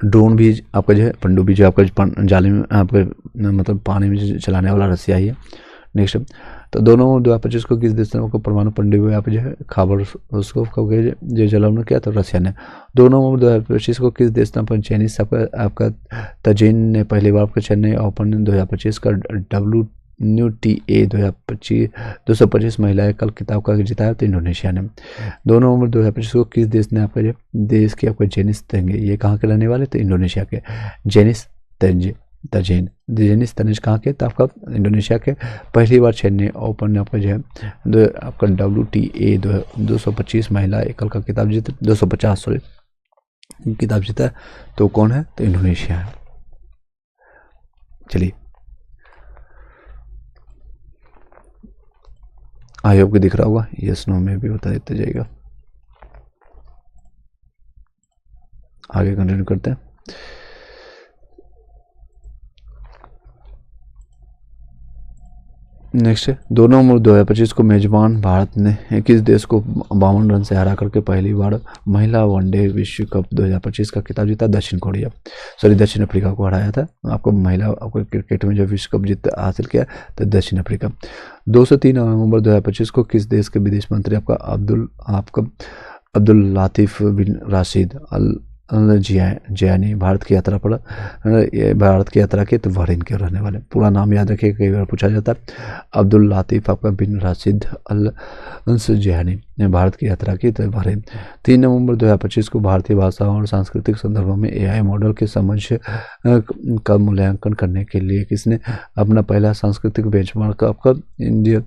ड्रोन भी आपका जो है पनडुब्बी जो आपका जाली में आपके मतलब पानी में चलाने वाला रसिया ही है। नेक्स्ट तो 2 नवंबर 2025 को किस देश ने को परमाणु पनडुब्बी यहाँ पे जो है खाबर उसको जो जलावरण किया तो रशिया ने। 2 नवंबर 2025 को किस देश ने अपन टेनिस आपका तजीन ने पहली बार आपका चेन्नई ओपन 2025 का WTA 225 महिला एकल खिताब का जीता है तो इंडोनेशिया ने। 2 नवंबर 2025 को किस देश ने आपका जो देश की आपका जेनिस तंगे ये कहाँ के रहने वाले तो इंडोनेशिया के जेनिस तजीन जेनिस तनिष कहाँ के तो आपका इंडोनेशिया के। पहली बार चेन्नई ओपन ने आपका जो है आपका WTA 225 महिला एकल का खिताब जीता 250 सॉरी किताब जीता है तो कौन है तो इंडोनेशिया है। चलिए आई होप को दिख रहा होगा, यस नो में भी बता देते जाएगा। आगे कंटिन्यू करते हैं। नेक्स्ट है 2 नवंबर 2025 को मेजबान भारत ने किस देश को 52 रन से हरा करके पहली बार महिला वनडे विश्व कप 2025 का खिताब जीता दक्षिण कोरिया सॉरी दक्षिण अफ्रीका को हराया था। आपको महिला आपको क्रिकेट में जो विश्व कप जीत हासिल किया तो दक्षिण अफ्रीका। 2 से 3 नवंबर 2025 को किस देश के विदेश मंत्री आपका अब्दुल लातिफ बिन राशिद अल जियानी भारत की यात्रा पर भारत की यात्रा के तो बहरीन के रहने वाले। पूरा नाम याद रखिए, कई बार पूछा जाता है। अब्दुल लातिफ आपका बिन राशिद अल जियानी ने भारत की यात्रा की तो बहरीन। 3 नवंबर 2025 को भारतीय भाषा और सांस्कृतिक संदर्भों में AI मॉडल के समझ का मूल्यांकन करने के लिए किसने अपना पहला सांस्कृतिक बेंचमार्क आपका इंडिया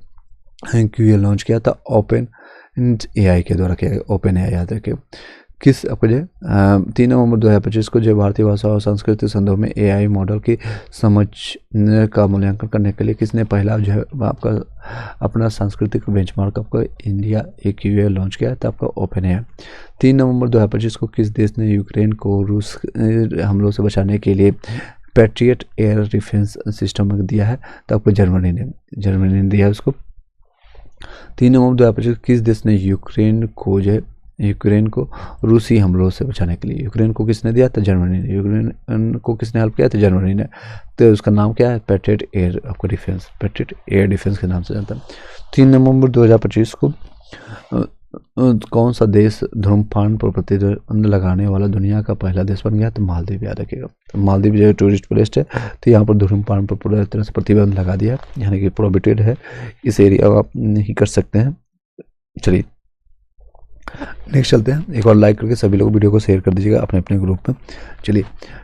QA लॉन्च किया था ओपन AI के द्वारा किया गया। ओपन AI याद रखिए। किस आपको जो 3 नवंबर 2025 को जो भारतीय भाषा और संस्कृति संदर्भ में AI मॉडल की समझ का मूल्यांकन करने के लिए किसने पहला जो है आपका अपना सांस्कृतिक बेंचमार्क आपका इंडिया QA लॉन्च किया था आपका ओपन AI। 3 नवंबर 2025 को किस देश ने यूक्रेन को रूस हमलों से बचाने के लिए पैट्रियट एयर डिफेंस सिस्टम दिया है तो आपको जर्मनी ने दिया है उसको। 3 नवंबर 2025 किस देश ने यूक्रेन को रूसी हमलों से बचाने के लिए यूक्रेन को किसने दिया था जर्मनी ने। यूक्रेन को किसने हेल्प किया था जर्मनी ने। तो उसका नाम क्या है पैट्रियट एयर आपको डिफेंस पैट्रियट एयर डिफेंस के नाम से जानता है। 3 नवंबर 2025 को कौन सा देश धूम्रपान पर प्रतिबंध लगाने वाला दुनिया का पहला देश बन गया तो मालदीव याद रखिएगा। तो मालदीव जो टूरिस्ट प्लेस है तो यहाँ पर धूम्रपान पर पूरी तरह से प्रतिबंध लगा दिया यानी कि प्रोहिबिटेड है इस एरिया आप नहीं कर सकते हैं। चलिए नेक्स्ट चलते हैं। एक और लाइक करके सभी लोग वीडियो को शेयर कर दीजिएगा अपने अपने ग्रुप में। चलिए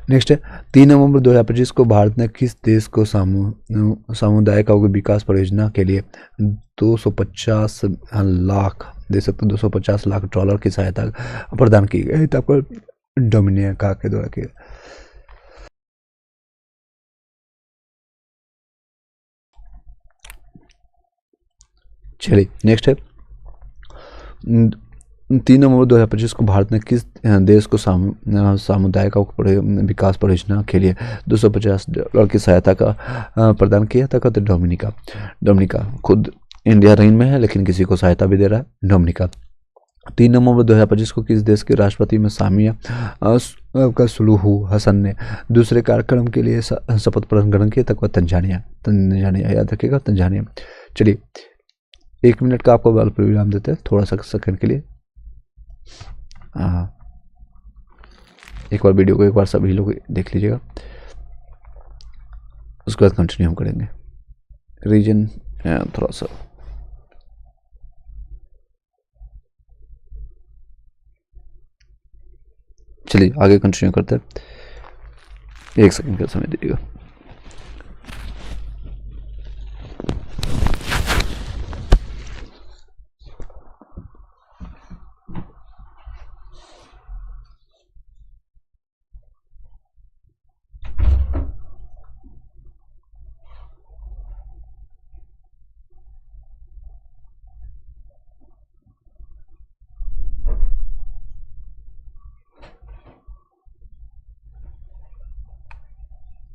नेक्स्ट है 3 नवंबर 2025 को भारत ने किस देश को सामुदायिक विकास परियोजना के लिए 250 लाख दे सकते $250 लाख की सहायता प्रदान की गई तो आपको डोमिनिका के द्वारा की। चलिए नेक्स्ट है 3 नवंबर 2025 को भारत ने किस देश को सामुदायिक विकास परियोजना के लिए $250 की सहायता का प्रदान किया था तो डोमिनिका खुद इंडिया रेंज में है लेकिन किसी को सहायता भी दे रहा है डोमिनिका। 3 नवंबर 2025 को किस देश के राष्ट्रपति में सामिया का सुलूहू हसन ने दूसरे कार्यक्रम के लिए शपथ ग्रहण किया था तंजानिया याद रखिएगा तंजानिया। चलिए 1 मिनट का आपको विराम देते हैं थोड़ा सा सेकंड के लिए। एक बार वीडियो को एक बार सभी लोग देख लीजिएगा उसके बाद कंटिन्यू हम करेंगे। रीजन थोड़ा सा चलिए आगे कंटिन्यू करते हैं। 1 सेकंड का समय दीजिएगा।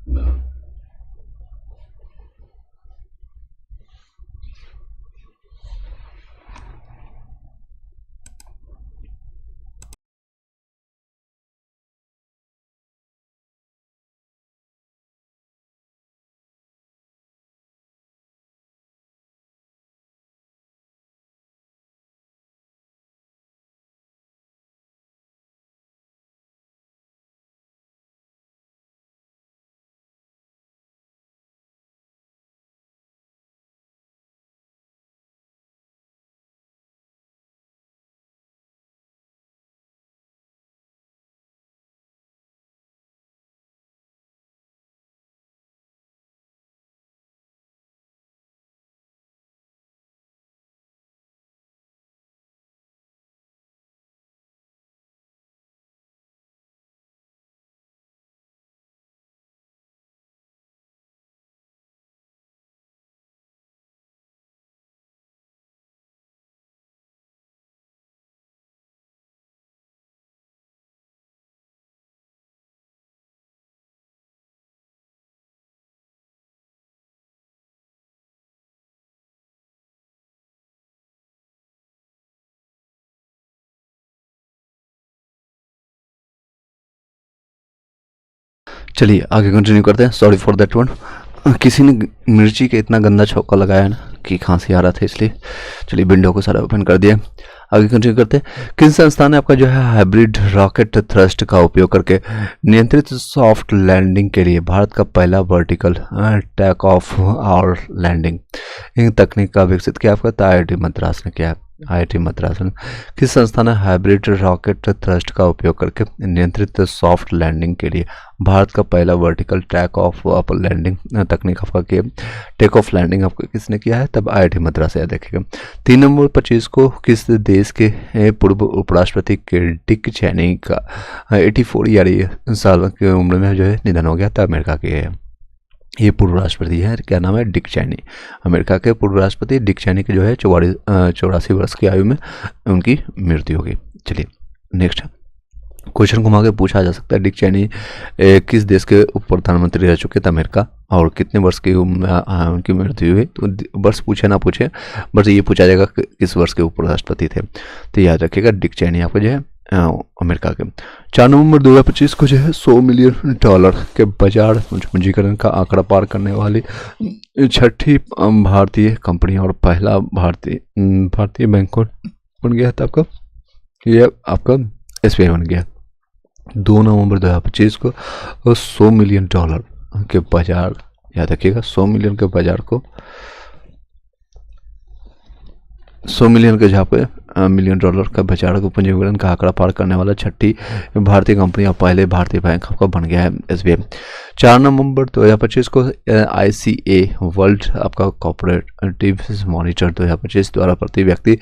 No. चलिए आगे कंटिन्यू करते हैं। सॉरी फॉर दैट वन, किसी ने मिर्ची के इतना गंदा छौंका लगाया ना कि खांसी आ रहा था, इसलिए चलिए विंडो को सारा ओपन कर दिया। आगे कंटिन्यू करते हैं। किस संस्थान ने आपका जो है हाइब्रिड रॉकेट थ्रस्ट का उपयोग करके नियंत्रित सॉफ्ट लैंडिंग के लिए भारत का पहला वर्टिकल टेक ऑफ और लैंडिंग इन तकनीक का विकसित किया? आपका तो IIT मद्रास ने किया है। IIT मद्रास ने। किस संस्था ने हाइब्रिड रॉकेट थ्रस्ट का उपयोग करके नियंत्रित सॉफ्ट लैंडिंग के लिए भारत का पहला वर्टिकल टेक ऑफ लैंडिंग तकनीक आपका किया? टेक ऑफ लैंडिंग आपका किसने किया है? तब IIT मद्रास याद रखिएगा। 3 नवंबर 25 को किस देश के पूर्व उपराष्ट्रपति के डिक चैनी का 84 यानी साल की उम्र में जो है निधन हो गया? तब अमेरिका के है, ये पूर्व राष्ट्रपति है, क्या नाम है? डिक चैनी। अमेरिका के पूर्व राष्ट्रपति डिक चैनी के जो है 84 वर्ष की आयु में उनकी मृत्यु होगी। चलिए नेक्स्ट क्वेश्चन घुमा के पूछा जा सकता है, डिक चैनी किस देश के उप प्रधानमंत्री रह चुके थे अमेरिका, और कितने वर्ष की उनकी मृत्यु हुई? तो वर्ष पूछे ना पूछे, बस ये पूछा जाएगा किस वर्ष के उप राष्ट्रपति थे। तो याद रखिएगा डिक चैनी आपको जो है अमेरिका के। 4 नवंबर 2025 को जो है $100 मिलियन के बाजार पूंजीकरण का आंकड़ा पार करने वाली छठी भारतीय कंपनी और पहला भारतीय बैंक बन गया था आपका, ये आपका SBI बन गया। 2 नवंबर 2025 को $100 मिलियन के बाजार, याद रखिएगा $100 मिलियन के बाजार को, $100 मिलियन के जहाँ पे $1 मिलियन का बाजार को पूंजीकरण का आंकड़ा पार करने वाला छठी भारतीय कंपनी और पहले भारतीय बैंक आपका बन गया है SBI। 4 नवंबर 2025 को ICA वर्ल्ड आपका कॉर्पोरेटिव मॉनिटर 2025 द्वारा प्रति व्यक्ति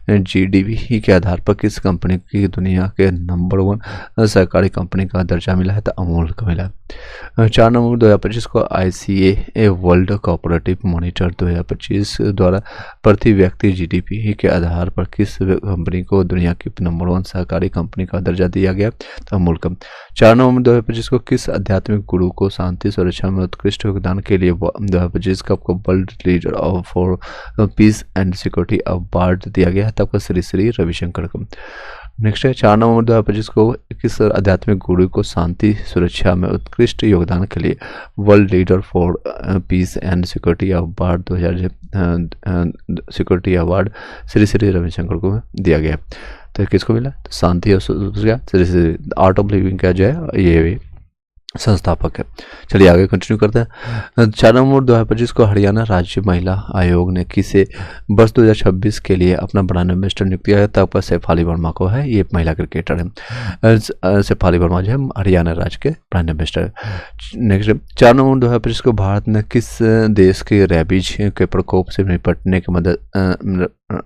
GDP के आधार पर किस कंपनी की दुनिया के नंबर 1 सरकारी कंपनी का दर्जा मिला है? तो अमूल को मिला है। 4 नवंबर 2025 को ICA वर्ल्ड कॉर्पोरेटिव मॉनिटर 2025 द्वारा प्रति व्यक्ति GDP के आधार पर किस कंपनी को दुनिया की नंबर 1 सहकारी कंपनी का दर्जा दिया गया? तो अमूल का। 4 नवंबर 2025 को किस आध्यात्मिक गुरु को शांति सुरक्षा में उत्कृष्ट योगदान के लिए 2025 का आपको world leader for piece and security award दिया गया है? तब आपका श्री श्री रविशंकर को। नेक्स्ट है 4 नवंबर 2025 को किस आध्यात्मिक गुरु को शांति सुरक्षा में उत्कृष्ट योगदान के लिए world leader for piece and security award 2000 security award Shri Shri Ravishankar को दिया गया? तो किसको मिला? तो शांति और Shri Shri art of living का जो है ये संस्थापक है। चलिए आगे कंटिन्यू करते हैं। 4 नवंबर 2025 को हरियाणा राज्य महिला आयोग ने किसे वर्ष 2026 के लिए अपना ब्रांड एम्बेसडर नियुक्त किया है? तब शेफाली वर्मा को है, ये महिला क्रिकेटर है। शेफाली वर्मा जो है हरियाणा राज्य के ब्रांड एम्बेसडर। नेक्स्ट 4 नवंबर 2025 को भारत ने किस देश के रेबीज के प्रकोप से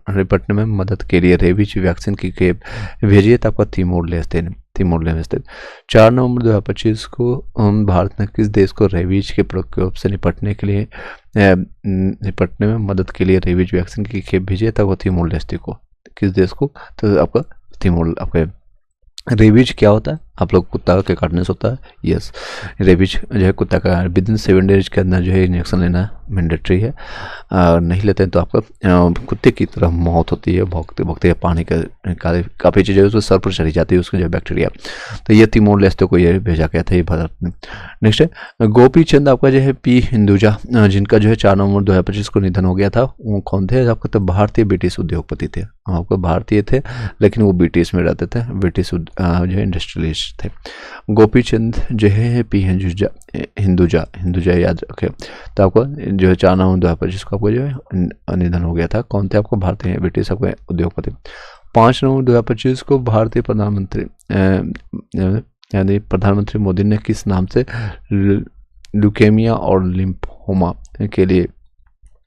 निपटने में मदद के लिए रेबीज वैक्सीन की खेप भेजी है? तब आपका तिमोर लेस्ते। 4 नवंबर 2025 को भारत ने किस देश को रेबीज के प्रकोप से निपटने में मदद के लिए रेबीज वैक्सीन की खेप भेजी है? तब तिमोर लेस्ते को। किस देश को? तो आपका तिमोर। आपका रेबीज क्या होता है? आप लोग कुत्ता के काटने से होता है। यस, रेबीज जो है कुत्ता का विद इन 7 डेज के अंदर जो है इंजेक्शन लेना मैंडेटरी है। नहीं लेते हैं तो आपका कुत्ते की तरह मौत होती है, भोंकते भोंकते पानी का काफ़ी चीज़ें उसके सर पर चढ़ी जाती है उसके जो बैक्टीरिया। तो ये तिमोर लेस्ते को ये भेजा गया था ये भारत में। नेक्स्ट है गोपी चंद आपका जो है P हिंदुजा, जिनका जो है 4 नवंबर 2025 को निधन हो गया था, वो कौन थे? आपका तो भारतीय ब्रिटिश उद्योगपति थे। आपको भारतीय थे लेकिन वो ब्रिटिश में रहते थे, ब्रिटिश जो है इंडस्ट्रियलिस्ट थे। गोपी चंद जो है P हिंदुजा याद रखे। तो आपको जो है 4 नवंबर 2025 को आपको जो है निधन हो गया था। कौन थे? आपको भारतीय ब्रिटिश आपको उद्योगपति। 5 नवंबर 2025 को भारतीय प्रधानमंत्री यानी प्रधानमंत्री मोदी ने किस नाम से ल्यूकेमिया और लिम्फोमा के लिए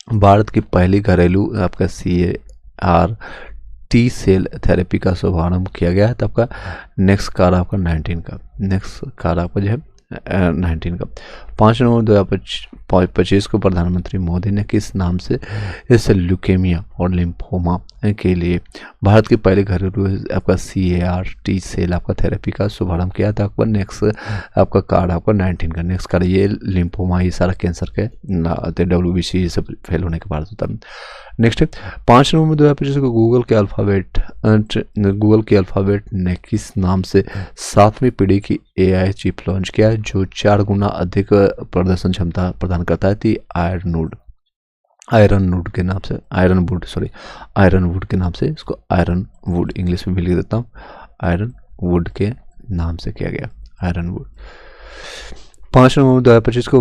भारत की पहली घरेलू आपका CAR T सेल थेरेपी का शुभारंभ किया गया है? तो आपका नेक्स्ट कार आपका 19 का, नेक्स्ट कार आपका जो है 19 का। 5 नवंबर 2025 को प्रधानमंत्री मोदी ने किस नाम से इस ल्यूकेमिया और लिम्फोमा के लिए भारत के पहले घरेलू आपका CAR-T सेल आपका थेरेपी का शुभारंभ किया था। आपका नेक्स्ट आपका कार्ड आपका 19 का नेक्स्ट कार्ड, ये लिम्फोमा, ये सारा कैंसर के WBC ये सब फेल होने के बाद होता है। नेक्स्ट है 5 नवंबर 2025 को गूगल के अल्फ़ाबेट ने किस नाम से 7वीं पीढ़ी की AI चिप लॉन्च किया है जो 4 गुना अधिक प्रदर्शन क्षमता प्रदान करता है? थी आयरन वुड के नाम से, आयरन वुड के नाम से, इसको आयरन वुड इंग्लिश में भी लिख देता हूँ, आयरन वुड के नाम से किया गया, आयरन वुड। 5 नवंबर 2025 को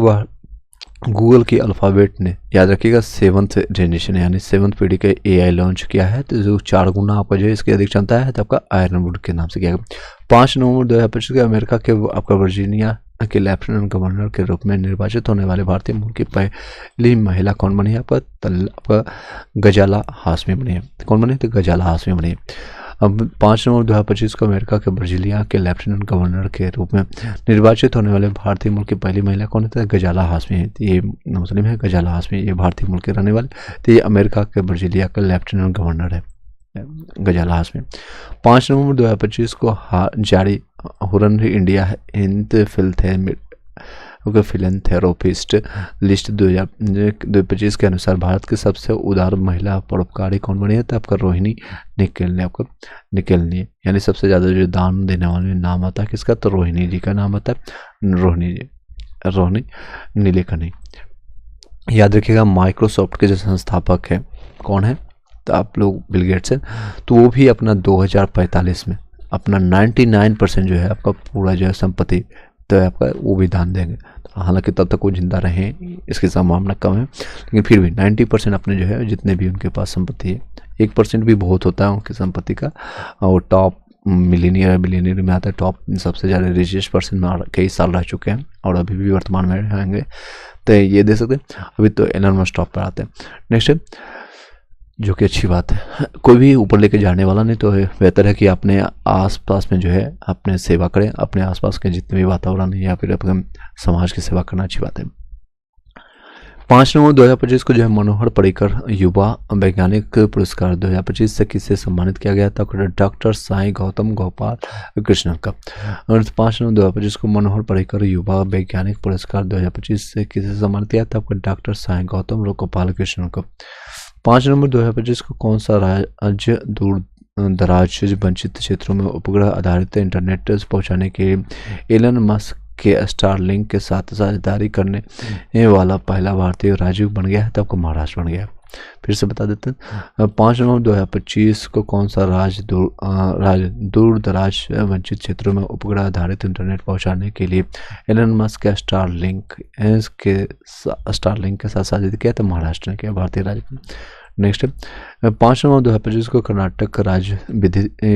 गूगल की अल्फ़ाबेट ने, याद रखिएगा, 7th जनरेशन यानी 7th पीढ़ी के AI लॉन्च किया है, तो जो 4 गुना आपका जो है इसकी अधिक क्षमता है, तो आपका आयरन वुड के नाम से किया गया। 5 नवंबर 2025 को अमेरिका के आपका वर्जीनिया के लेफ्टिनेंट गवर्नर के रूप में निर्वाचित होने वाले भारतीय मूल की पहली महिला कौन बनी है? आपका गजाला हाशमी बनी है। कौन बनी? तो गजाला हाशमी बनी है। अब 5 नवंबर 2025 को अमेरिका के वर्जीनिया के लेफ्टिनेंट गवर्नर के रूप में निर्वाचित होने वाले भारतीय मूल की पहली महिला कौन है? गजाला हाशमी है। ये मुस्लिम है, गजाला हाशमी, ये भारतीय मूल के रहने वाले, तो ये अमेरिका के वर्जीनिया का लेफ्टिनेंट गवर्नर है, गजाला हाशमी। 5 नवंबर 2025 को जारी हुरन इंडिया हिंद फिलैंथरोपिस्ट लिस्ट 2025 के अनुसार भारत की सबसे उदार महिला परोपकारी कौन बनी है? तो आपका रोहिणी निकेलनी, यानी सबसे ज़्यादा जो दान देने वाले नाम आता है किसका? तो रोहिणी जी का नाम आता है, रोहिणी नीलेकनी। याद रखिएगा माइक्रोसॉफ्ट के जो संस्थापक है कौन है? तो आप लोग बिल गेट्स हैं, तो वो भी अपना 2045 में अपना 99% जो है आपका पूरा जो है संपत्ति तो आपका वो भी दान देंगे। तो हालांकि तब तक वो जिंदा रहें इसकी संभावना कम है, लेकिन फिर भी 90% अपने जो है जितने भी उनके पास संपत्ति है, 1% भी बहुत होता है उनकी संपत्ति का, और टॉप बिलियनियर में आता है, टॉप सबसे ज़्यादा रिचेस्ट पर्सन में कई साल रह चुके हैं और अभी भी वर्तमान में रहेंगे, तो ये दे सकते हैं। अभी तो एलन मस्क टॉप पर आते हैं। नेक्स्ट है, जो कि अच्छी बात है, कोई भी ऊपर लेके जाने वाला नहीं, तो बेहतर है कि अपने आसपास में जो है अपने सेवा करें, अपने आसपास के जितने भी वातावरण है या फिर अपने समाज की सेवा करना अच्छी बात है। 5 नवंबर 2025 को जो है मनोहर पर्रिकर युवा वैज्ञानिक पुरस्कार 2025 से किसे सम्मानित किया गया था? डॉक्टर साई गौतम गोपाल कृष्णन का। और 5 नवंबर 2025 को मनोहर पर्रिकर युवा वैज्ञानिक पुरस्कार 2025 से किसे सम्मानित किया था? आपका डॉक्टर साई गौतम गोपाल कृष्णन को। 5 नवंबर 2025 को कौन सा राज्य दूर दराज वंचित क्षेत्रों में उपग्रह आधारित इंटरनेट पहुंचाने के लिए एलन मस्क के स्टारलिंक के साथ साझेदारी करने वाला पहला भारतीय राज्य बन गया है? तो आपको महाराष्ट्र बन गया। फिर से बता देते हैं, 5 नवंबर 2025 को कौन सा राज्य दूर दराज वंचित क्षेत्रों में उपग्रह आधारित इंटरनेट पहुंचाने के लिए एलन मस्क के स्टारलिंक के साथ साझेदारी किया? तो महाराष्ट्र ने किया, भारतीय राज्य। नेक्स्ट है, 5 नवंबर 2025 को कर्नाटक राज्य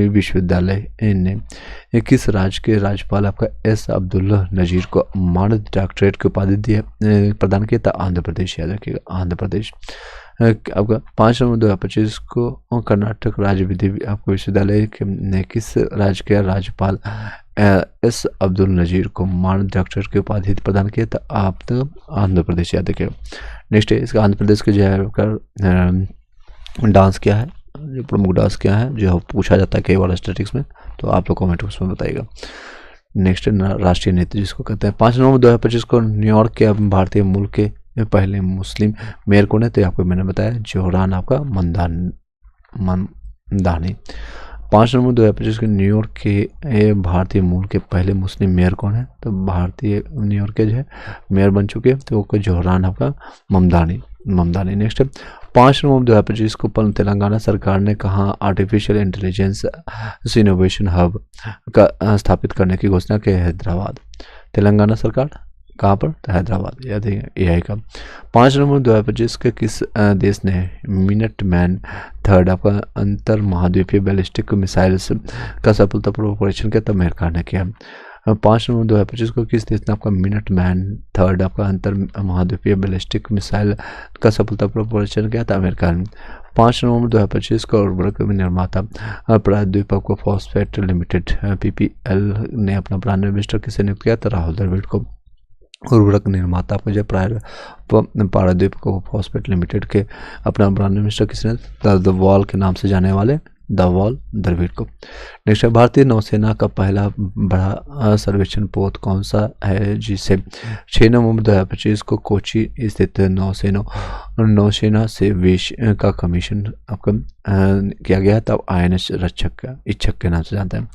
विश्वविद्यालय ने किस राज्य के राज्यपाल आपका S अब्दुल नजीर को मानद डॉक्टरेट की उपाधि प्रदान किया था? आंध्र प्रदेश। याद रखिएगा, आंध्र प्रदेश। आपका 5 नवंबर 2025 को कर्नाटक राज्य विश्वविद्यालय ने किस राज्य के राज्यपाल S अब्दुल नजीर को मानद डॉक्टरेट की उपाधि प्रदान किया था? आप तो आंध्र प्रदेश। याद रखिएगा। नेक्स्ट है, इसका आंध्र प्रदेश के जो है डांस क्या है, जो प्रमुख डांस क्या है, जो पूछा जाता है कई बार स्टैटिक्स में, तो आप लोग कमेंट बॉक्स में बताइएगा। नेक्स्ट है राष्ट्रीय नृत्य जिसको कहते हैं। 5 नवंबर 2025 को न्यूयॉर्क के भारतीय मूल के पहले मुस्लिम मेयर कौन है? तो आपको मैंने बताया जोहरान आपका मंदानी। 5 नवंबर 2025 को न्यूयॉर्क के भारतीय मूल के पहले मुस्लिम मेयर कौन है? तो भारतीय न्यूयॉर्क के जो है मेयर बन चुके हैं, तो वो जोहरान आपका ममदानी। नेक्स्ट है, 5 नवंबर 2025 को तेलंगाना सरकार ने कहाँ आर्टिफिशियल इंटेलिजेंस इनोवेशन हब का स्थापित करने की घोषणा की? हैदराबाद। तेलंगाना सरकार कहाँ पर? तो हैदराबाद। याद है AI का। 5 नवंबर 2025 के किस देश ने मिनटमैन थर्ड आपका अंतर महाद्वीपीय बैलिस्टिक मिसाइल्स का सफलतापूर्वक परीक्षण किया? तो अमेरिका ने किया। 5 नवंबर 2025 को किस देश ने आपका मिनटमैन थर्ड आपका अंतर महाद्वीपीय बैलिस्टिक मिसाइल का सफलतापूर्वक परीक्षण किया? था अमेरिका ने। 5 नवंबर 2025 को उर्वरक निर्माता प्रायद्वीप को फॉस्फेट लिमिटेड PPL ने अपना ब्रांड एम्बेसडर किसे नियुक्त किया? था राहुल द्रविड़ को। उर्वरक निर्माता आपको जो पारादीप को फॉस्फेट लिमिटेड के अपना प्राइम मिनिस्टर किसने, द वॉल के नाम से जाने वाले द वॉल द्रविड़ को। नेक्स्ट है, भारतीय नौसेना का पहला बड़ा सर्वेक्षण पोत कौन सा है, जिसे 6 नवंबर 2025 को कोची स्थित नौसेना से विश्व का कमीशन आपका किया गया, तब INS इच्छक के नाम से जानते हैं।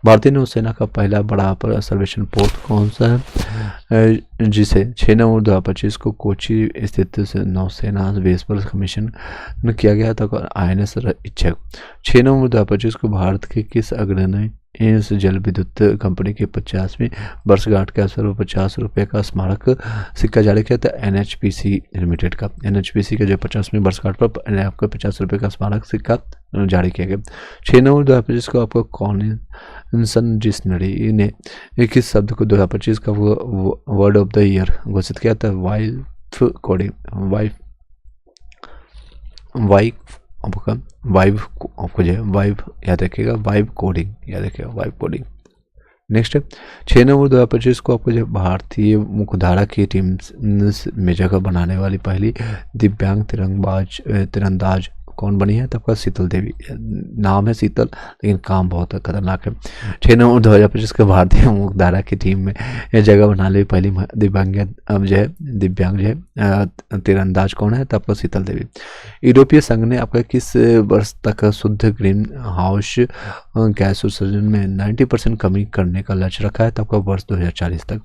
भारतीय नौसेना का पहला बड़ा सर्वेक्षण पोत कौन सा है, जिसे 6 नवंबर 2025 को कोची स्थित नौसेना बेस पर कमीशन किया गया था, INS इच्छक। 6 नवंबर 2025 को भारत के किस अग्रणी इस जल विद्युत कंपनी की 50वीं वर्षगांठ के अवसर पर 50 रुपये का स्मारक सिक्का जारी किया था, NHPC लिमिटेड का। NHPC के जो 50वीं वर्षगांठ पर आपको 50 रुपये का स्मारक सिक्का जारी किया गया। 6 नवंबर 2025 को आपको कॉनिसन डिक्शनरी ने किस शब्द को 2025 का वर्ड ऑफ द ईयर घोषित किया था, वाइफ कोडिंग, आपको जो है वाइब याद रखिएगा, वाइब कोडिंग। नेक्स्ट है, 6 नवंबर 2025 को आपको जो भारतीय मुख्यधारा की टीम में जगह बनाने वाली पहली दिव्यांग तीरंदाज कौन बनी है, तो आपका शीतल देवी। नाम है शीतल, लेकिन काम बहुत खतरनाक है। 6 नवंबर 2025 को भारतीय मुख्यधारा की टीम में यह जगह बनाने वाली पहली दिव्यांग जो है तीरंदाज कौन है, तो आपका शीतल देवी। यूरोपीय संघ ने आपका किस वर्ष तक शुद्ध ग्रीन हाउस गैस उत्सर्जन में 90% कमी करने का लक्ष्य रखा है, तो आपका वर्ष 2040 तक।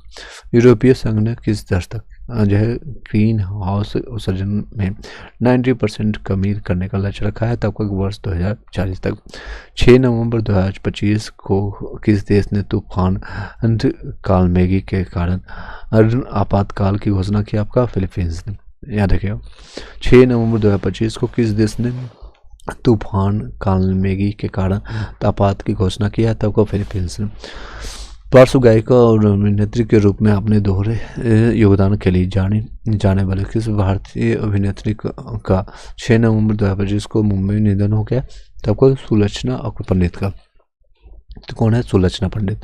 यूरोपीय संघ ने किस वर्ष तक जो है ग्रीन हाउस उत्सर्जन में 90% कमी करने का लक्ष्य रखा है, तब तक वर्ष 2040 तक। 6 नवंबर 2025 को किस देश ने तूफान कालमेगी के कारण आपातकाल की घोषणा की, आपका फिलीपींस ने। याद रखिएगा, 6 नवंबर 2025 को किस देश ने तूफान कालमेगी के कारण आपात की घोषणा किया, तब को फिलीपींस ने। पार्श्व गायिका और अभिनेत्री के रूप में अपने दोहरे योगदान के लिए जाने वाले किस भारतीय अभिनेत्री का 6 नवंबर 2025 को मुंबई में निधन हो गया, तब को सुलक्षणा पंडित का। तो कौन है, सुलक्षणा पंडित।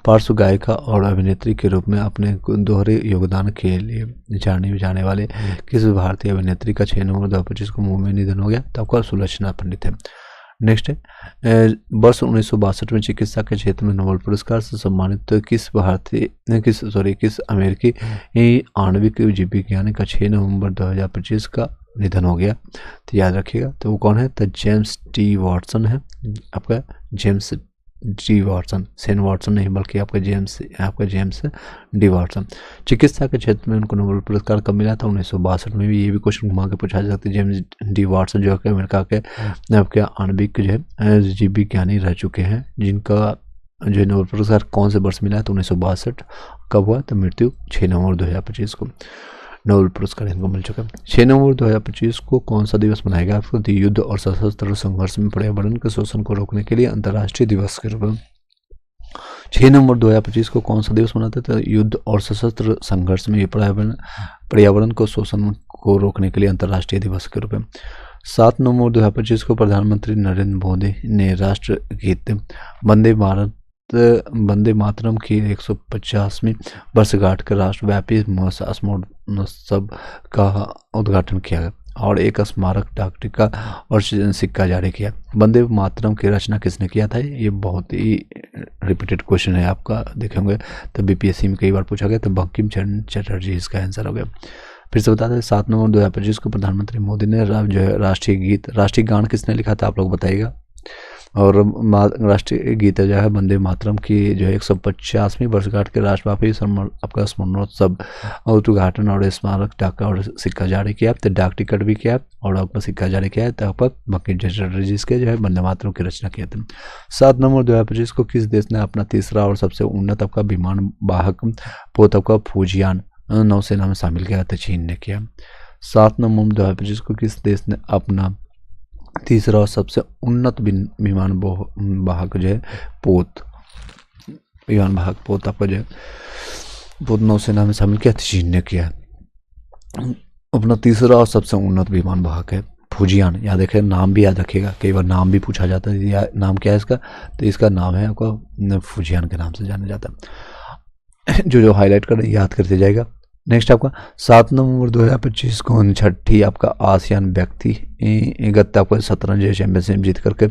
पार्श्व गायिका और अभिनेत्री के रूप में अपने दोहरे योगदान के लिए जाने वाले किस भारतीय अभिनेत्री का 6 नवंबर 2025 को मुंबई में निधन हो गया, तब को सुलक्षणा पंडित है। नेक्स्ट है, वर्ष 1962 में चिकित्सा के क्षेत्र में नोबेल पुरस्कार से सम्मानित किस अमेरिकी आणविक जीव वैज्ञानिक का 6 नवंबर 2025 का निधन हो गया, तो याद रखिएगा, तो वो कौन है, तो जेम्स टी वाटसन है। आपका James D Watson, Sen Watson नहीं बल्कि आपका जेम्स डी वाटसन। चिकित्सा के क्षेत्र में उनको नोबेल पुरस्कार कब मिला था, 1962 में भी। ये भी क्वेश्चन घुमा के पूछा जा सकता है। जेम्स डी वाटसन जो है अमेरिका के आपके आणविक जो है जीव विज्ञानी रह चुके हैं, जिनका जो नोबेल पुरस्कार कौन से वर्ष मिला है, तो 1962। कब हुआ, तो मृत्यु 6 नवंबर 2025 को नोबेल पुरस्कार इनको मिल चुका है। 6 नवंबर 2025 को कौन सा दिवस मनाया गया, आपको युद्ध और सशस्त्र संघर्ष में पर्यावरण के शोषण को रोकने के लिए अंतर्राष्ट्रीय दिवस के रूप में। 6 नवंबर 2025 को कौन सा दिवस मनाते थे, युद्ध और सशस्त्र संघर्ष में पर्यावरण को शोषण को रोकने के लिए अंतर्राष्ट्रीय दिवस के रूप में। 7 नवंबर 2025 को प्रधानमंत्री नरेंद्र मोदी ने राष्ट्र गीत वंदे मातरम की 150वीं वर्षगांठ के राष्ट्रव्यापी महोत्सव का उद्घाटन किया और एक स्मारक डाक टिकट और सिक्का जारी किया। वंदे मातरम की रचना किसने किया था, ये बहुत ही रिपीटेड क्वेश्चन है, आपका देखेंगे तो BPSC में कई बार पूछा गया, तो बंकिम चंद्र चटर्जी इसका आंसर हो गया। फिर से बता दें, 7 नवंबर 2025 को प्रधानमंत्री मोदी ने जो है राष्ट्रीय गान किसने लिखा था, आप लोग बताइएगा। और राष्ट्रीय गीत जो है वंदे मातरम की जो है 150वीं वर्षगांठ के राष्ट्रव्यापी आपका स्मरणोत्सव उद्घाटन और स्मारक डाक और सिक्का जारी किया, तो डाक टिकट भी किया और आपका सिक्का जारी किया है, तो आपका बंकिम चंद्र चटर्जी के जो है वंदे मातरम की रचना किया था। 7 नवंबर 2025 को किस देश ने अपना तीसरा और सबसे उन्नत आपका विमान वाहक पोत आपका फूजियान नौसेना में शामिल किया, तो चीन ने किया। 7 नवंबर 2025 को किस देश ने अपना तीसरा और सबसे उन्नत विमान वाहक जो है विमान वाहक पोत आपका जो है पोत नौसेना में शामिल किया, चीन ने किया। अपना तीसरा और सबसे उन्नत विमान वाहक है फूजियान। याद रखिए, नाम भी याद रखिएगा, कई बार नाम भी पूछा जाता है, नाम क्या है इसका, तो इसका नाम है आपका फूजियान के नाम से जाना जाता है। जो हाईलाइट कर याद करते जाएगा। नेक्स्ट आपका 7 नवंबर 2025 को 59 आपका आसियान व्यक्तिगत आपका शतरंज चैंपियनशिप जीत करके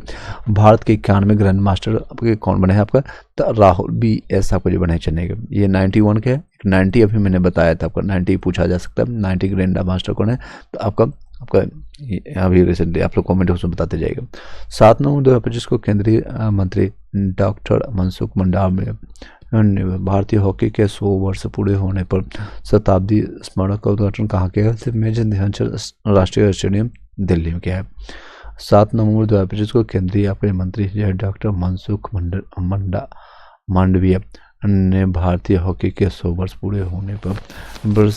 भारत के 91 ग्रैंड मास्टर आपके कौन बने हैं आपका, तो राहुल बी एस आपको जो बने चेन्नई के। ये 91 के है, 90 अभी मैंने बताया था आपका, 90 पूछा जा सकता है, 90 ग्रैंड मास्टर कौन है, तो आपका अभी रिसेंटली आप लोग कॉमेंट बॉक्स में बताते जाएगा। 7 नवंबर 2025 को केंद्रीय मंत्री डॉक्टर मनसुख मंडाविया ने भारतीय हॉकी के 100 वर्ष पूरे होने पर शताब्दी स्मारक का उद्घाटन कहाँ किया है, मेजर ध्यानचंद राष्ट्रीय स्टेडियम दिल्ली में किया है। 7 नवंबर 2025 को केंद्रीय आपके मंत्री डॉक्टर मनसुख मांडविया ने भारतीय हॉकी के 100 वर्ष पूरे होने पर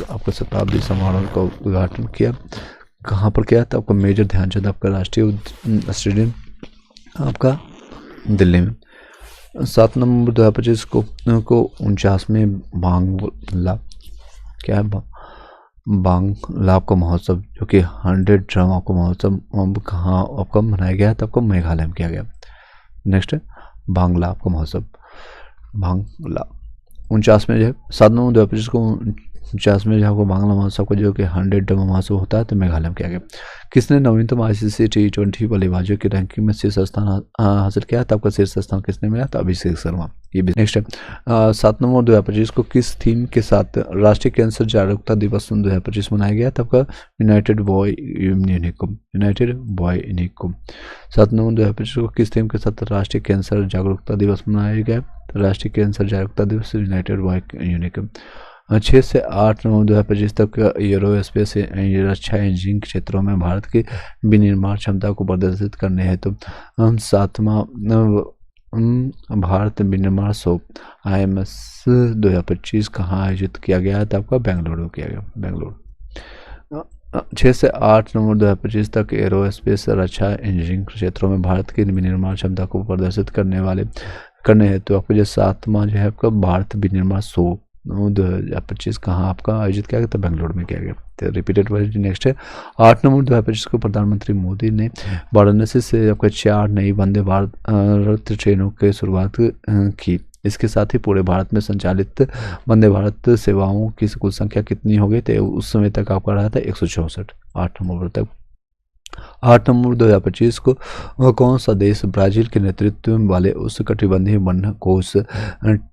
आपका शताब्दी समारोह का उद्घाटन किया। कहाँ पर किया था, आपका मेजर ध्यानचंद आपका राष्ट्रीय स्टेडियम आपका दिल्ली में। 7 नवंबर 2025 को 49वें बांग्ला क्या है बांग्ला आपका महोत्सव जो कि 100 ड्रम आपका महोत्सव कहाँ आपका मनाया गया है, तो आपको मेघालय में किया गया। नेक्स्ट बांग्ला आपका महोत्सव, बांग्ला 49वें जो है 7 नवंबर 2025 को 49वें जो आपको बांग्ला महोत्सव का जो कि 100 ड्रम महोत्सव होता है, तो मेघालय में किया गया। किसने नवीनतम ICC T20 बल्लेबाजों की रैंकिंग में शीर्ष स्थान हासिल किया, तो आपका शीर्ष स्थान किसने मिला, तो अभिषेक शर्मा। ये भी नेक्स्ट है 7 नवंबर 2025 को किस थीम के साथ राष्ट्रीय कैंसर जागरूकता दिवस 2025 मनाया गया, तो आपका यूनाइटेड बॉय यूनिकुम। 7 नवंबर 2025 को किस थीम के साथ राष्ट्रीय कैंसर जागरूकता दिवस मनाया गया, तो राष्ट्रीय कैंसर जागरूकता दिवस यूनाइटेड बॉय यूनिकुम। 6 से 8 नवंबर 2025 तक एरोस्पेस रक्षा इंजीनियरिंग क्षेत्रों में भारत की विनिर्माण क्षमता को प्रदर्शित करने हेतु हम 7वां भारत विनिर्माण शो IMS 2025 कहाँ आयोजित किया गया है, तो आपका बेंगलुरु किया गया, बेंगलुरु। 6 से 8 नवंबर 2025 तक एरोस्पेस रक्षा इंजीनियरिंग क्षेत्रों में भारत की विनिर्माण क्षमता को प्रदर्शित करने हेतु आपको जो 7वां जो है आपका भारत विनिर्माण शो 2025 कहाँ आपका आयोजित किया गया, तो बेंगलुरु में किया गया। तो रिपीटेड वर्ड नेक्स्ट है 8 नवंबर 2025 को प्रधानमंत्री मोदी ने वाराणसी से आपका 4 नई वंदे भारत ट्रेनों की शुरुआत की। इसके साथ ही पूरे भारत में संचालित वंदे भारत सेवाओं की कुल संख्या कितनी हो गई, तो उस समय तक आपका रहा था 164। 8 नवंबर तक 8 नवंबर 2025 को कौन सा देश ब्राजील के नेतृत्व वाले उष्णकटिबंधीय वन कोष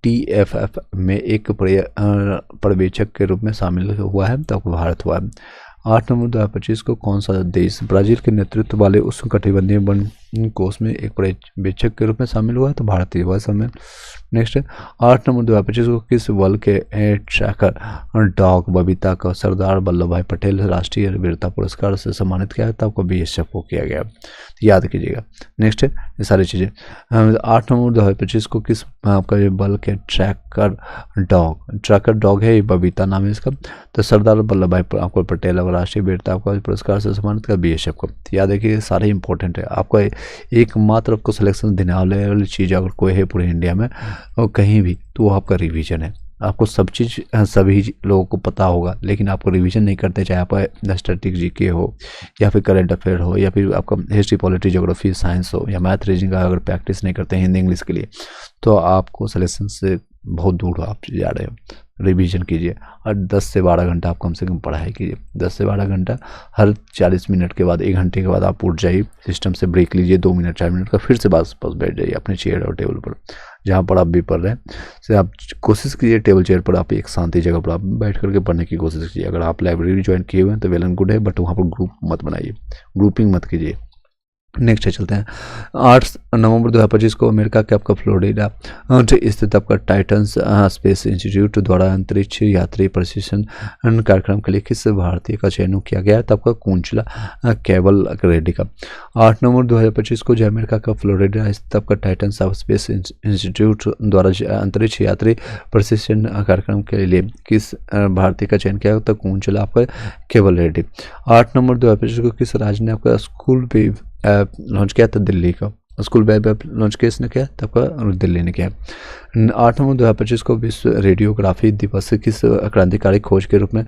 TFF में एक पर्यवेक्षक के रूप में शामिल हुआ है, तो भारत हुआ है। 8 नवंबर 2025 को कौन सा देश ब्राजील के नेतृत्व वाले उष्णकटिबंधीय वन कोष में एक पर्यवेक्षक के रूप में शामिल हुआ है, तो भारत ही हुआ समय। नेक्स्ट 8 नवंबर 2025 को किस बल के ट्रैकर डॉग बबीता का सरदार वल्लभ भाई पटेल राष्ट्रीय वीरता पुरस्कार से सम्मानित किया गया, तब को BSF को किया गया, याद कीजिएगा। नेक्स्ट ये सारी चीज़ें 8 नवंबर 2025 को किस आपका ये बल के ट्रैकर डॉग है, ये बबीता नाम है इसका, तो सरदार वल्लभ भाई आपको पटेल राष्ट्रीय वीरता आपका पुरस्कार से सम्मानित किया BSF को। याद है कि सारे इंपॉर्टेंट है, आपको एकमात्र आपको सिलेक्शन देने वाली चीज़ अगर कोई है पूरे इंडिया में और कहीं भी, तो वो आपका रिवीजन है। आपको सब चीज़ सभी लोगों को पता होगा, लेकिन आपको रिवीजन नहीं करते, चाहे आपका स्टैटिक GK हो या फिर करंट अफेयर हो या फिर आपका हिस्ट्री पॉलिटी ज्योग्राफी साइंस हो या मैथ रीजनिंग का अगर प्रैक्टिस नहीं करते हिंदी इंग्लिश के लिए, तो आपको सिलेक्शन से बहुत दूर आप जा रहे हो। रिवीजन कीजिए और 10 से 12 घंटा आप कम से कम पढ़ाई कीजिए। 10 से 12 घंटा, हर 40 मिनट के बाद 1 घंटे के बाद आप उठ जाइए, सिस्टम से ब्रेक लीजिए 2 मिनट 4 मिनट का, फिर से बस बैठ जाइए अपने चेयर और टेबल पर जहाँ पर आप भी पढ़ रहे हैं। से आप कोशिश कीजिए टेबल चेयर पर आप एक शांति जगह पर आप बैठ करके पढ़ने की कोशिश कीजिए। अगर आप लाइब्रेरी ज्वाइन किए हुए हैं तो वेल एंड गुड है, बट वहाँ पर ग्रुप मत बनाइए, ग्रुपिंग मत कीजिए। नेक्स्ट है चलते हैं 8 नवंबर 2025 को अमेरिका के आपका फ्लोरिडा स्थित आपका टाइटन्स स्पेस इंस्टीट्यूट द्वारा अंतरिक्ष यात्री प्रशिक्षण कार्यक्रम के लिए किस भारतीय का चयन किया गया है, तो आपका कुंचला केवल रेड्डी का। 8 नवंबर 2025 को जो अमेरिका का फ्लोरिडा स्थित आपका टाइटन्स स्पेस इंस्टीट्यूट द्वारा अंतरिक्ष यात्री प्रशिक्षण कार्यक्रम के लिए किस भारतीय का चयन किया, तो कुंचला आपका केवल रेड्डी। 8 नवंबर 2025 को किस राज्य ने आपका स्कूल वेब ऐप लॉन्च किया, था दिल्ली का स्कूल वेब ऐप लॉन्च किसने किया, तब का दिल्ली ने किया। 8 नवंबर 2025 को विश्व रेडियोग्राफी दिवस किस क्रांतिकारी खोज के रूप में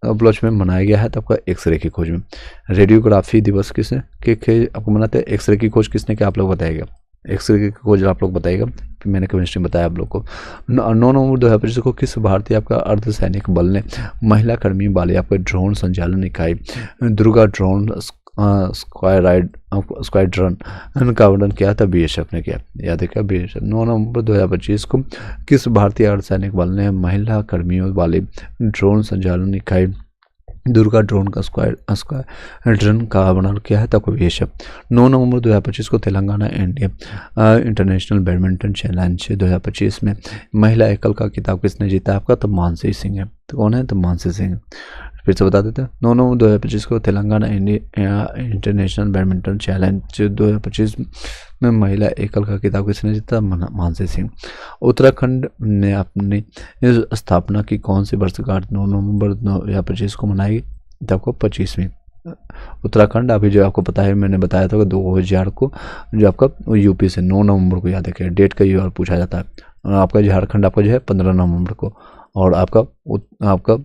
उपलक्ष्य में मनाया गया है, तब का एक्सरे की खोज में। रेडियोग्राफी दिवस किसने आपको मनाते हैं, एक्सरे की खोज किसने किया, आप लोग बताइएगा। एक्सरे की खोज आप लोग बताइएगा, मैंने केमिस्ट्री में बताया आप लोग को। 9 नवंबर 2025 को किस भारतीय आपका अर्धसैनिक बल ने महिला कर्मी वाले आपका ड्रोन संचालन इकाई दुर्गा ड्रोन स्क्वाड्रन का वर्णन किया था? बीएसएफ ने किया, याद है क्या? बीएसएफ। 9 नवंबर 2025 को किस भारतीय अर्धसैनिक बल ने महिला कर्मियों वाली ड्रोन संचालन इकाई दुर्गा ड्रोन का स्क्वाड्रन का वर्णन किया है? तब बीएसएफ। 9 नवंबर 2025 को Telangana India international badminton challenge 2025 में महिला एकल का खिताब किसने जीता? आपका तो मानसी सिंह है। तो कौन है? तो मानसी सिंह। फिर से बता देते हैं, 9 नवंबर 2025 को Telangana India international badminton challenge 2025 में महिला एकल का खिताब किसने जीता? मानसी सिंह। उत्तराखंड ने अपनी स्थापना की कौन सी वर्षगांठ 9 नवंबर 2025 को मनाई? तो आपको 25वीं। उत्तराखंड अभी जो आपको पता है, मैंने बताया था 2000 को जो आपका यूपी से 9 नवंबर को, याद रखिए डेट का ये पूछा जाता है। आपका झारखंड आपका जो है 15 नवंबर को, और आपका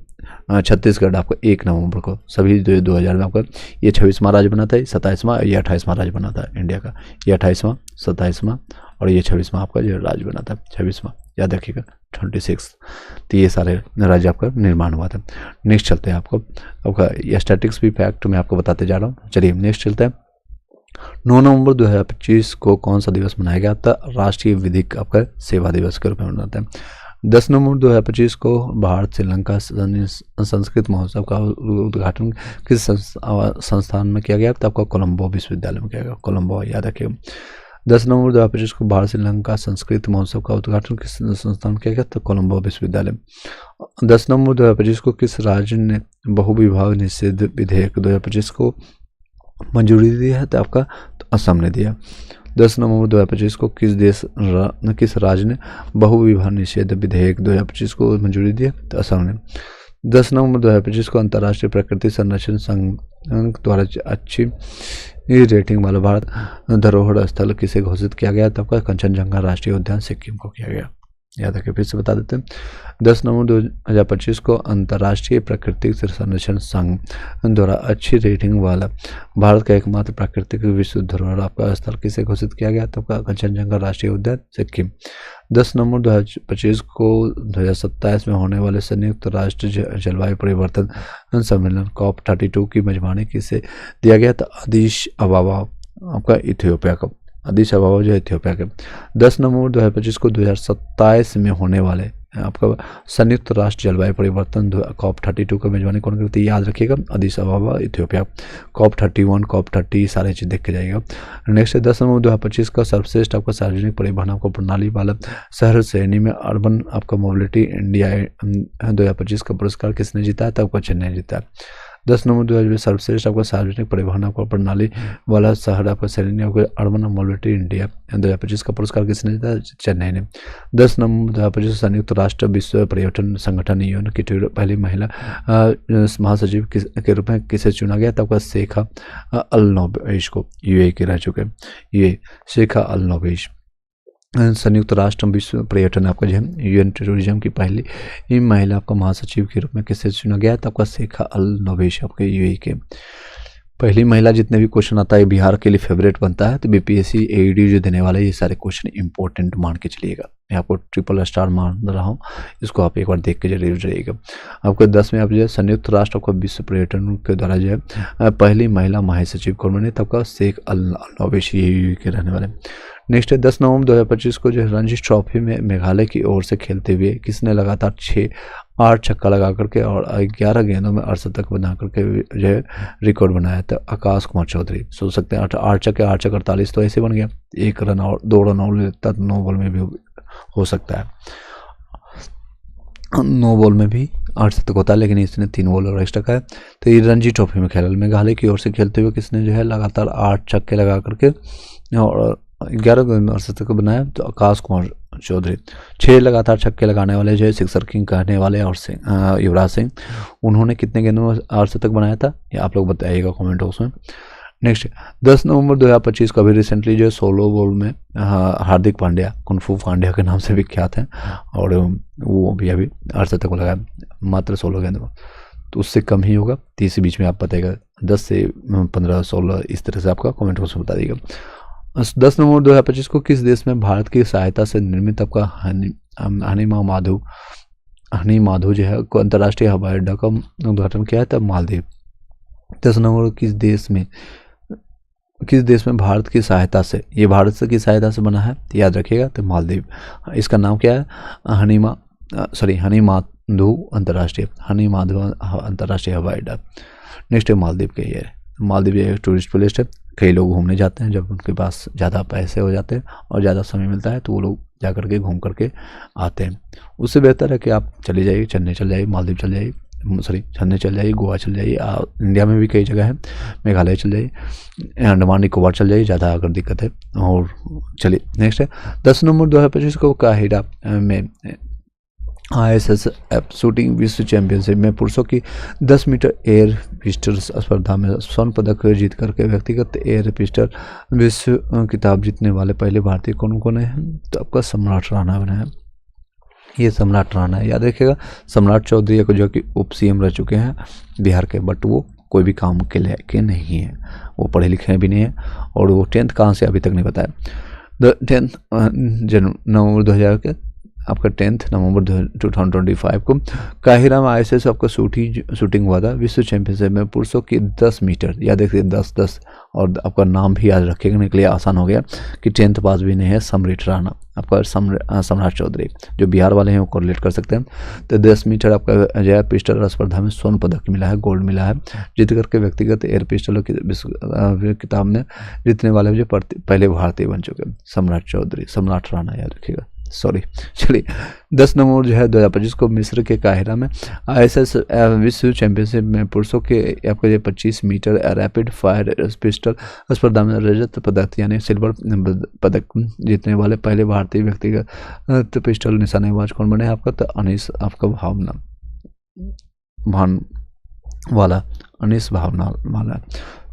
छत्तीसगढ़ आपको 1 नवंबर को। सभी 2000 में आपका ये 26वां राज्य बना था, 27वां, ये 28वां राज्य बना था इंडिया का। ये 28वां, 27वां और ये 26वां आपका जो राज्य बना था, 26वां, याद रखिएगा 26। तो ये सारे राज्य आपका निर्माण हुआ था। नेक्स्ट चलते हैं, आपका ये स्टैटिक्स भी फैक्ट मैं आपको बताते जा रहा हूँ। चलिए नेक्स्ट चलते हैं। 9 नवंबर 2025 को कौन सा दिवस मनाया गया था? राष्ट्रीय विधिक आपका सेवा दिवस के रूप में मनाते हैं। 10 नवंबर 2025 को भारत श्रीलंका संस्कृत महोत्सव का उद्घाटन किस संस्थान में किया गया? तो आपका कोलंबो विश्वविद्यालय में किया गया। कोलंबो, याद रखिए। 10 नवंबर 2025 को भारत श्रीलंका संस्कृत महोत्सव का उद्घाटन किस संस्थान में किया गया? तो कोलंबो विश्वविद्यालय। 10 नवंबर 2025 को किस राज्य ने बहुविवाह निषेध विधेयक 2025 को मंजूरी दी है? तो आपका असम ने दिया। 10 नवंबर 2025 को किस राज्य ने बहुविवाह निषेध विधेयक 2025 को मंजूरी दी है? तो असम ने। 10 नवंबर 2025 को अंतर्राष्ट्रीय प्रकृति संरक्षण संघ द्वारा अच्छी रेटिंग वाला भारत धरोहर स्थल किसे घोषित किया गया? तब का कंचनजंगा राष्ट्रीय उद्यान सिक्किम को किया गया, याद रखिए। फिर से बता देते हैं, 10 नवंबर 2025 को अंतर्राष्ट्रीय प्राकृतिक संरक्षण संघ द्वारा अच्छी रेटिंग वाला भारत का एकमात्र प्राकृतिक विश्व धरोहर आपका स्थल किसे घोषित किया गया? तब का कंचनजंगा राष्ट्रीय उद्यान सिक्किम। 10 नवंबर 2025 को 2027 में होने वाले संयुक्त राष्ट्र जलवायु परिवर्तन सम्मेलन COP32 की मेजबानी किसे दिया गया? तो अदीस अबाबा आपका इथियोपिया का। अदीस अबाबा जो इथियोपिया के। 10 नवंबर 2025 को 2027 में होने वाले आपका संयुक्त राष्ट्र जलवायु परिवर्तन COP32 का मेजबानी कौन करती है? याद रखिएगा, अदीस अबाबा इथियोपिया। COP31, COP30 सारे चीज देख के जाइएगा। नेक्स्ट है 10 नवंबर 2025 का सर्वश्रेष्ठ आपका सार्वजनिक परिवहन आपको प्रणाली वाला शहर श्रेणी में अर्बन आपका मोबिलिटी इंडिया 2025 का पुरस्कार किसने जीता है? तब आपका चेन्नई जीता है। 10 नवंबर 2025 सर्वश्रेष्ठ आपका सार्वजनिक परिवहन आपको प्रणाली वाला शहर आपका श्रेणी आपको अर्बन मोबिलिटी इंडिया 2025 का पुरस्कार किसने जीता? चेन्नई ने। 10 नवंबर 2025 संयुक्त राष्ट्र विश्व पर्यटन संगठन यूएन की पहली महिला महासचिव के रूप में किसे चुना गया? तब का शेखा अल नोबेश को, यूएई के रह चुके ये शेखा अल नोबेश। संयुक्त राष्ट्र विश्व पर्यटन आपका जो है यूएन टूरिज्म की पहली महिला आपका महासचिव के रूप में किसे चुना गया? तो आपका शेखा अल नोबेश आपके यूएई के पहली महिला। जितने भी क्वेश्चन आता है बिहार के लिए फेवरेट बनता है, तो बीपीएससी एईडी जो देने वाला है ये सारे क्वेश्चन इंपॉर्टेंट मान के चलिएगा। मैं आपको ट्रिपल स्टार मान रहा हूँ, इसको आप एक बार देख के जरूर जाइएगा। आपको 10 में आप जो है संयुक्त राष्ट्र आपका विश्व पर्यटन के द्वारा जो है पहली महिला महासचिव कौन बने? तब का शेख अल नोबेश यूएई के रहने वाले। नेक्स्ट है 10 नवंबर 2025 को जो है रणजी ट्रॉफी में मेघालय की ओर से खेलते हुए किसने लगातार 8 छक्का लगा करके और 11 गेंदों में अर्धशतक बना करके जो है रिकॉर्ड बनाया था? आकाश कुमार चौधरी। सोच सकते हैं 8 छक्के 8 छक्के 48 तो ऐसे बन गया। 1 रन और 2 रन और लेता तो 9 बॉल में भी हो सकता है, 9 बॉल में भी 8 शतक होता है, लेकिन इसने 3 बॉल और एक्स्ट्रा का है। तो ये रणजी ट्रॉफी में खेला मेघालय की ओर से खेलते हुए किसने जो है लगातार 8 छक्के लगा करके और 11 गेंद में अर्धशतक बनाया? तो आकाश कुमार चौधरी। 6 लगातार छक्के लगाने वाले जो है सिक्सर किंग कहने वाले और युवराज सिंह, उन्होंने कितने गेंदों में अर्धशतक बनाया था? ये आप लोग बताइएगा कमेंट बॉक्स में। नेक्स्ट 10 नवंबर 2025 को अभी रिसेंटली जो है सोलो बॉल में हार्दिक पांड्या कुंफू पांड्या के नाम से विख्यात हैं, और वो भी अभी अर्धशतक को लगाया मात्र 16 गेंदों, तो उससे कम ही होगा। 30 के बीच में आप बताइएगा, 10 से 15, 16 इस तरह से आपका कमेंट बॉक्स में बता दीजिएगा। 10 नवंबर 2025 को किस देश में भारत की सहायता से निर्मित आपका हनी माधव जो है को अंतर्राष्ट्रीय हवाई अड्डा का उद्घाटन किया है? तब मालदीव। 10 नवंबर को किस देश में भारत की सहायता से, ये भारत से की सहायता से बना है, याद रखिएगा, तो मालदीव। इसका नाम क्या है? हनी माधव अंतर्राष्ट्रीय हवाई अड्डा। नेक्स्ट है मालदीव के। ये मालदीव एक टूरिस्ट प्लेस है, कई लोग घूमने जाते हैं जब उनके पास ज़्यादा पैसे हो जाते हैं और ज़्यादा समय मिलता है तो वो लोग जा करके घूम करके आते हैं। उससे बेहतर है कि आप चले जाइए, चेन्नई चल जाइए, मालदीव चल जाइए, चेन्नई चल जाइए, गोवा चल जाइए, इंडिया में भी कई जगह है, मेघालय चल जाइए, अंडमान निकोबार चल जाइए ज़्यादा अगर दिक्कत है। और चलिए नेक्स्ट है 10 नवंबर 2025 को काहिरा में ISSF शूटिंग विश्व चैंपियनशिप में पुरुषों की 10 मीटर एयर पिस्टल स्पर्धा में स्वर्ण पदक जीत करके व्यक्तिगत एयर पिस्टल विश्व खिताब जीतने वाले पहले भारतीय कौन कौन है? तो आपका सम्राट राणा बना है। ये सम्राट राणा है, याद रखिएगा। सम्राट चौधरी को जो कि उप CM रह चुके हैं बिहार के, बट वो कोई भी काम के लिए नहीं है, वो पढ़े लिखे भी नहीं है और वो 10th कहाँ से अभी तक नहीं बताया। 10 नवंबर 2000 के आपका 10 नवंबर 2025 को काहिरा में ISS आपका शूटिंग हुआ था विश्व चैंपियनशिप में पुरुषों की 10 मीटर, याद रखिए 10 और आपका नाम भी याद रखिएगा, के लिए आसान हो गया कि 10th पास भी नहीं है, सम्राट राणा आपका सम्राट चौधरी, जो बिहार वाले हैं वो कोरिलेट कर सकते हैं। तो 10 मीटर आपका जो है पिस्टल स्पर्धा में स्वर्ण पदक मिला है, गोल्ड मिला है, जीत करके व्यक्तिगत एयर पिस्टल किताब में जीतने वाले जो पहले भारतीय बन चुके हैं सम्राट राणा, याद रखिएगा। चलिए 10 नवंबर जो है 2025 को मिस्र के काहिरा में ISS विश्व चैंपियनशिप में पुरुषों के आपका जो 25 मीटर रैपिड फायर पिस्टल स्पर्धा में रजत पदक यानी सिल्वर पदक जीतने वाले पहले भारतीय व्यक्तिगत पिस्टल निशानेबाज कौन बने? आपका तो अनीस आपका अनीस भावना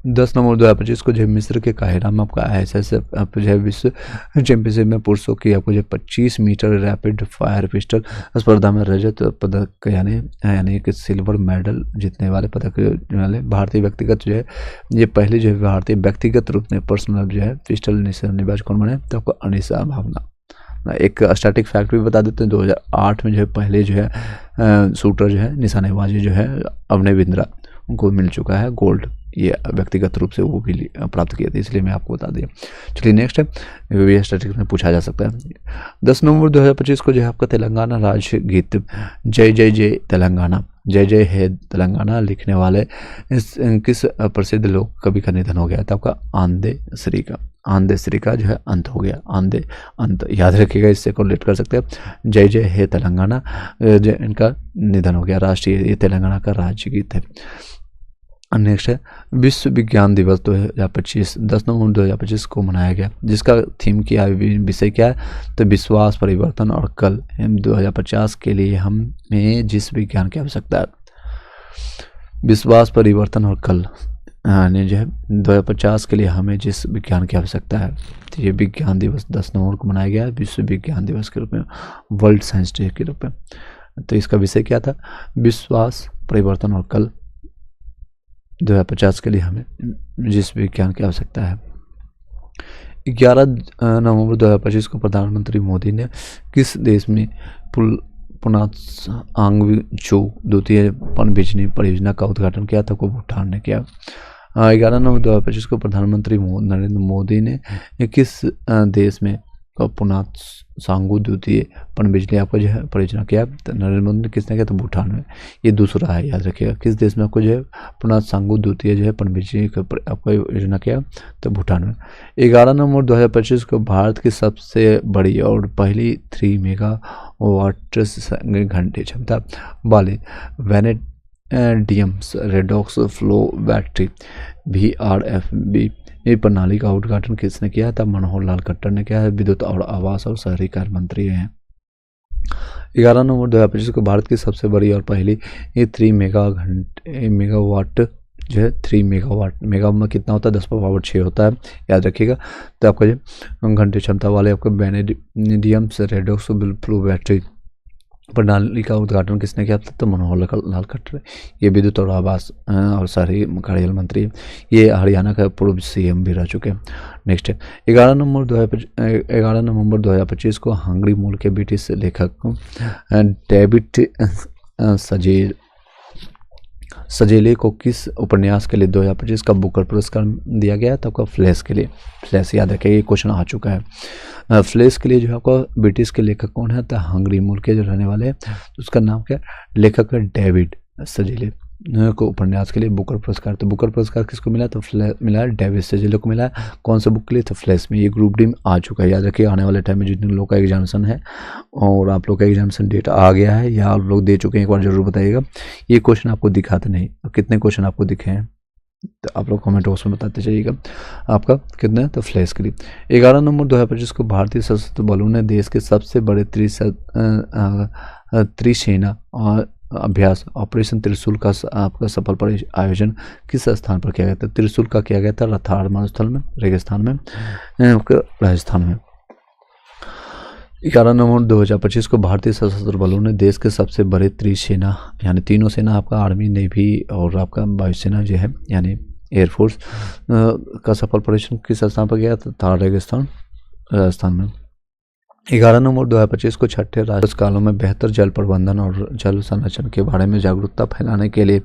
10 नवंबर 2025 को जो मिस्र के काहिरा में आपका ISS जो विश्व चैंपियनशिप में पुरुषों की आपको जो 25 मीटर रैपिड फायर पिस्टल स्पर्धा में रजत पदक यानी कि सिल्वर मेडल जीतने वाले पदक वाले भारतीय व्यक्तिगत जो है ये पहले जो है भारतीय व्यक्तिगत रूप में पर्सनल जो है पिस्टल निशानेबाज कौन बने? तो आपको अनीसा भावना। एक स्टैटिक फैक्ट भी बता देते हैं, 2008 में जो है पहले जो है शूटर जो है निशानेबाजी जो है अवने बिंद्रा उनको मिल चुका है गोल्ड, ये व्यक्तिगत रूप से वो भी प्राप्त किया था, इसलिए मैं आपको बता दिया। चलिए नेक्स्ट है स्टैटिस्टिक्स में पूछा जा सकता है। 10 नवंबर 2025 को जो है आपका तेलंगाना राज्य गीत जय जय जय तेलंगाना जय जय है तेलंगाना लिखने वाले किस प्रसिद्ध लोक कवि का निधन हो गया था? आपका आंदे श्री का जो है अंत हो गया, अंत याद रखिएगा, इससे कोरिलेट कर सकते हैं। जय जय हे तेलंगाना इनका निधन हो गया, राष्ट्रीय ये तेलंगाना का राज्य गीत है। नेक्स्ट है विश्व विज्ञान दिवस 2025 10 नवंबर 2025 को मनाया गया, जिसका थीम क्या विषय क्या है? तो विश्वास, परिवर्तन और कल 2050 के लिए हमें जिस विज्ञान की आवश्यकता है, विश्वास, परिवर्तन और कल यानी जो है 2050 के लिए हमें जिस विज्ञान की आवश्यकता है, तो ये विज्ञान दिवस 10 नवंबर को मनाया गया है विश्व विज्ञान दिवस के रूप में, वर्ल्ड साइंस डे के रूप में। तो इसका विषय क्या था? विश्वास, परिवर्तन और कल 2050 के लिए हमें जिस विज्ञान की आवश्यकता है। 11 नवंबर 2025 को प्रधानमंत्री मोदी ने किस देश में पुनाचांगचो द्वितीय पनबिजली परियोजना का उद्घाटन किया था? को भूटान ने किया। 11 नवंबर 2025 को प्रधानमंत्री नरेंद्र मोदी ने किस देश में पुनाचांगू द्वितीय पनबिजली आपको जो है परियोजना किया? तो नरेंद्र मोदी ने किसने किया? तो भूटान में। ये दूसरा है, याद रखिएगा, किस देश में आपको जो है पुनाचांगू द्वितीय जो है पनबिजली आपको योजना किया? तो भूटान में। 11 नवंबर 2025 को भारत की सबसे बड़ी और पहली 3 मेगावाट घंटे क्षमता वाली vanadium redox flow battery VRFB प्रणाली का उद्घाटन किसने किया था? मनोहर लाल खट्टर ने किया है, विद्युत और आवास और शहरी कार्य मंत्री हैं। 11 नवंबर 2025 को भारत की सबसे बड़ी और पहली 3 मेगावाट जो है 3 मेगा में कितना होता है? 10⁻6 होता है, याद रखिएगा। तो आपका जो घंटे क्षमता वाले आपका वैनेडियम रेडॉक्स फ्लो बैटरी प्रणाली का उद्घाटन किसने किया था? तो मनोहर लाल खट्टर। ये विद्युत और आवास और शहरी कार्य मंत्री, ये हरियाणा का पूर्व सीएम भी रह चुके हैं। नेक्स्ट है 11 नवंबर 2025 को हंगरी मूल के ब्रिटिश लेखक डेविड सजेले को किस उपन्यास के लिए 2025 का बुकर पुरस्कार दिया गया? तो आपका फ्लैश के लिए। फ्लैश याद रखिए, ये क्वेश्चन आ चुका है। फ्लैश के लिए जो है आपका ब्रिटिश के लेखक कौन है? तो हंगरी मूल के जो रहने वाले हैं, तो उसका नाम क्या है? लेखक है डेविड सजेले को उपन्यास के लिए बुकर पुरस्कार। तो बुकर पुरस्कार किसको मिला? तो मिला है डेविड सजेले को मिला है। कौन सा बुक के लिए? तो फ्लैश में। ये ग्रुप डी में आ चुका है, याद रखिए। आने वाले टाइम में जितने लोग का एग्जामिनेशन है और आप लोग का एग्जामिनेशन डेट आ गया है या आप लोग दे चुके हैं, एक बार जरूर बताइएगा। ये क्वेश्चन आपको दिखाते नहीं, कितने क्वेश्चन आपको दिखे हैं तो आप लोग कमेंट बॉक्स में बताते चलिएगा आपका कितना है। तो फ्लैश के लिए 11 नवंबर 2025 को भारतीय सशस्त्र बलों ने देश के सबसे बड़े त्रिसेना अभ्यास ऑपरेशन त्रिशूल का आपका सफल आयोजन किस स्थान पर किया गया था? त्रिशूल का किया गया था रथाड़ मरुस्थल में, रेगिस्तान में, राजस्थान में। 11 नवंबर 2025 को भारतीय सशस्त्र बलों ने देश के सबसे बड़े त्रिसेना यानी तीनों सेना, आपका आर्मी, नेवी और आपका वायुसेना जो है यानी एयरफोर्स का सफल परीक्षण किस स्थान पर गया था? रेगिस्तान, राजस्थान में। 11 नवंबर 2025 को छठे राज्य कालों में बेहतर जल प्रबंधन और जल संरक्षण के बारे में जागरूकता फैलाने के लिए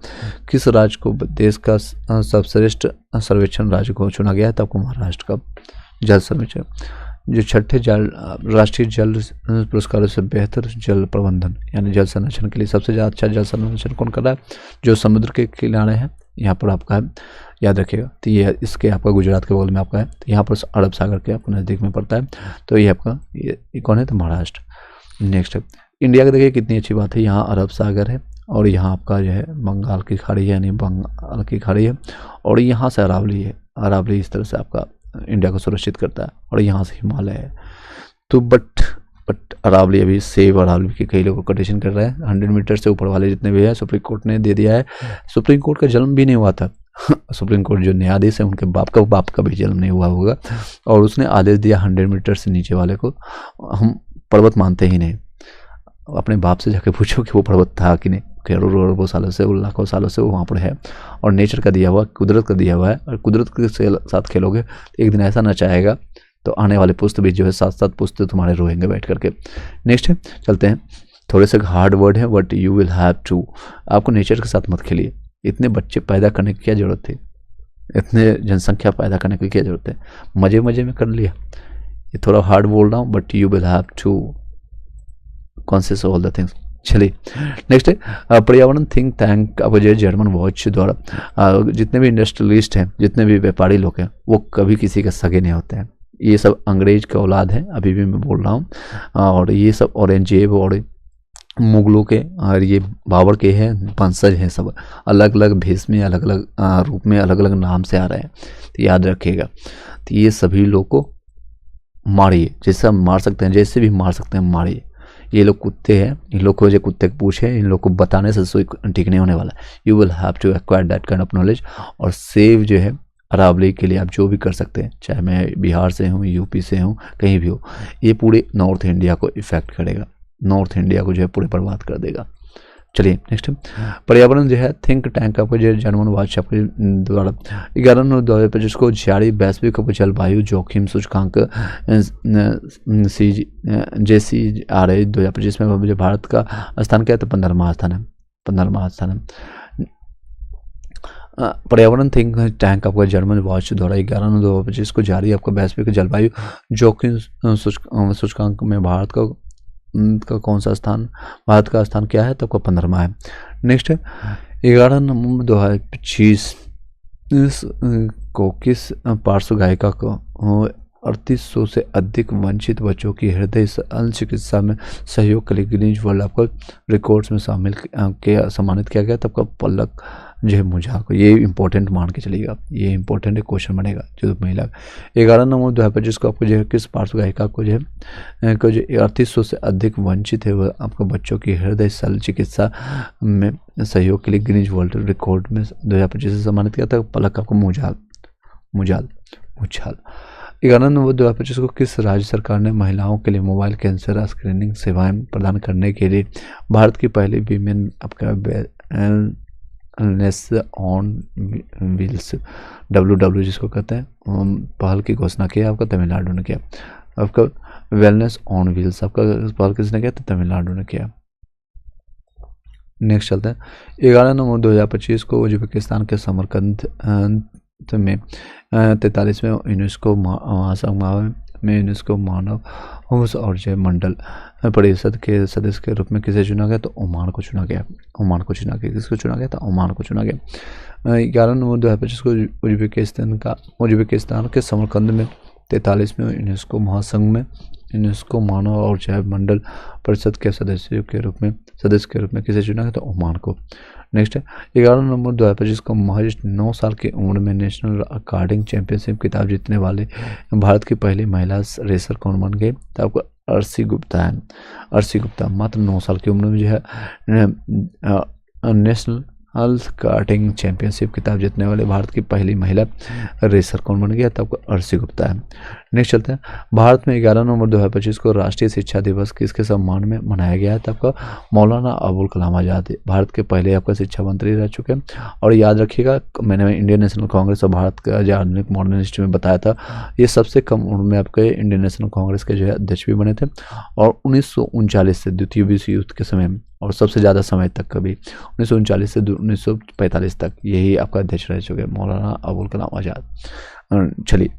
किस राज्य को देश का सर्वश्रेष्ठ सर्वेक्षण राज्य को चुना गया है? तो आपको महाराष्ट्र का जल सर्वेक्षण। जो छठे राष्ट्रीय जल पुरस्कारों से बेहतर जल प्रबंधन यानी जल संरक्षण के लिए सबसे ज़्यादा अच्छा जल संरक्षण कौन कर रहा है? जो समुद्र के किनारे हैं, यहाँ पर आपका है, याद रखिएगा। तो ये इसके आपका गुजरात के बगल में आपका है, तो यहाँ पर अरब सागर के आपको नज़दीक में पड़ता है, तो ये आपका ये कौन है? तो महाराष्ट्र। नेक्स्ट है इंडिया का, देखिए कितनी अच्छी बात है, यहाँ अरब सागर है और यहाँ आपका जो है बंगाल की खाड़ी है यानी बंगाल की खाड़ी है और यहाँ से अरावली है। अरावली इस तरह से आपका इंडिया को सुरक्षित करता है और यहाँ से हिमालय है। तो बट अरावली अभी सेव अरावली के कई लोग कंडीशन कर रहे हैं। 100 मीटर से ऊपर वाले जितने भी हैं सुप्रीम कोर्ट ने दे दिया है। सुप्रीम कोर्ट का जन्म भी नहीं हुआ था सुप्रीम कोर्ट जो न्यायाधीश है उनके बाप का भी जन्म नहीं हुआ होगा और उसने आदेश दिया 100 मीटर से नीचे वाले को हम पर्वत मानते ही नहीं। अपने बाप से जाके पूछो कि वो पर्वत था कि नहीं। करोड़ों सालों से, लाखों सालों से वो वहाँ पर है और नेचर का दिया हुआ, कुदरत का दिया हुआ है और कुदरत के साथ खेलोगे तो एक दिन ऐसा नचाएगा तो आने वाले पुस्त भी जो है 7 पुस्त तुम्हारे रोएंगे बैठ करके। नेक्स्ट है, चलते हैं, थोड़े से हार्ड वर्ड है, but you will have to. आपको नेचर के साथ मत खेलिए। इतने बच्चे पैदा करने की क्या जरूरत थी? इतने जनसंख्या पैदा करने की क्या जरूरत है? मजे मजे में कर लिया। ये थोड़ा हार्ड बोल रहा हूँ, but you will have to conscious all the things. चलिए नेक्स्ट है पर्यावरण थिंक टैंक। अब जो जर्मन वॉच द्वारा जितने भी इंडस्ट्रियलिस्ट हैं, जितने भी व्यापारी लोग हैं, वो कभी किसी के सगे नहीं होते हैं। ये सब अंग्रेज का औलाद है, अभी भी मैं बोल रहा हूँ। और ये सब औरंगजेब और मुगलों के और ये बाबर के हैं वंशज हैं। सब अलग अलग भेष में, अलग अलग रूप में, अलग अलग नाम से आ रहे हैं, तो याद रखिएगा। तो ये सभी लोग को मारिए, जैसे हम मार सकते हैं, जैसे भी मार सकते हैं मारिए। ये लोग कुत्ते हैं, इन लोग को जो कुत्ते के पूछ है, इन लोग को बताने से कोई ठीक नहीं होने वाला। You will have to acquire that kind of knowledge. और सेव जो है अरावली के लिए आप जो भी कर सकते हैं, चाहे मैं बिहार से हूँ, यूपी से हूँ, कहीं भी हो, ये पूरे नॉर्थ इंडिया को इफेक्ट करेगा, नॉर्थ इंडिया को जो है पूरे बर्बाद कर देगा। चलिए नेक्स्ट पर्यावरण जो है थिंक टैंक आपको जो जर्मन वॉच आपके द्वारा 11 नवंबर 2025 को जारी वैश्विक जलवायु जोखिम सूचकांक JCRA 2025 में मुझे भारत का स्थान क्या है? तो 15वां स्थान है, 15वां स्थान है। पर्यावरण थिंक टैंक आपका जर्मन वॉच द्वारा 11 नवंबर 2025 को जारी आपका वैश्विक जलवायु जोखिम सूचकांक में भारत का कौन सा स्थान, भारत का स्थान क्या है? तो आपका 15वां है। नेक्स्ट है 11 नवंबर 2025 को किस पार्श्व गायिका को 3800 से अधिक वंचित बच्चों की हृदय चिकित्सा में सहयोग के लिए गिनीज वर्ल्ड आपको रिकॉर्ड्स में शामिल सम्मानित किया गया? तब का पलक जो है मुझा को, ये इंपॉर्टेंट मान के चलिएगा, ये इंपॉर्टेंट क्वेश्चन बनेगा जो महिला 11 नवंबर 2025 को आपको जो है किस पार्श्व गायिका को जो है 3800 से अधिक वंचित है वह आपको बच्चों की हृदय शल्य चिकित्सा में सहयोग के लिए गिनीज वर्ल्ड रिकॉर्ड में 2025 से सम्मानित किया था? पलक आपको मुझाल। 11 नवंबर 2025 को किस राज्य सरकार ने महिलाओं के लिए मोबाइल कैंसर स्क्रीनिंग सेवाएं प्रदान करने के लिए भारत की पहली वीमेन आपका वेलनेस ऑन व्हील्स WW जिसको कहते हैं पहल की घोषणा की? आपका तमिलनाडु ने किया। आपका वेलनेस ऑन व्हील्स आपका पहल किसने किया? तो तमिलनाडु ने किया। नेक्स्ट चलते हैं। 11 नवंबर 2025 को उज्बेकिस्तान के समरकंद में 43वें यूनेस्को महासंघ में यूनेस्को मानव और जैव मंडल परिषद के सदस्य के रूप में किसे चुना गया? तो ओमान को चुना गया। ओमान को चुना गया। किसको चुना गया? तो ओमान को चुना गया। 11 नवंबर 2025 को उज्बेकिस्तान के समरकंद में 43वें यूनेस्को महासंघ में यूनेस्को मानव और जैव मंडल परिषद के सदस्य के रूप में किसे चुना गया? तो ओमान को। नेक्स्ट है 11 नवंबर 2025 को महज 9 साल की उम्र में नेशनल कार्डिंग चैंपियनशिप खिताब जीतने वाले भारत की पहली महिला रेसर कौन बन गई? तो आपको अर्शी गुप्ता है। अर्शी गुप्ता मात्र 9 साल की उम्र में जो है नेशनल कार्टिंग चैंपियनशिप खिताब जीतने वाले भारत की पहली महिला रेसर कौन बन गया? तो आपको अर्शी गुप्ता है। नेक्स्ट चलते हैं। भारत में 11 नवंबर 2025 को राष्ट्रीय शिक्षा दिवस किसके सम्मान में मनाया गया है? तो आपका मौलाना अबुल कलाम आज़ाद भारत के पहले आपका शिक्षा मंत्री रह चुके हैं। और याद रखिएगा मैंने इंडियन नेशनल कांग्रेस और भारत का जो आधुनिक मॉडर्न हिस्ट्री में बताया था, ये सबसे कम उम्र में आपके इंडियन नेशनल कांग्रेस के जो है अध्यक्ष भी बने थे और 1939 से द्वितीय विश्व युद्ध के समय में और सबसे ज़्यादा समय तक कभी 1939 से 1945 तक यही आपका अध्यक्ष रह चुके मौलाना अबुल कलाम आज़ाद। चलिए,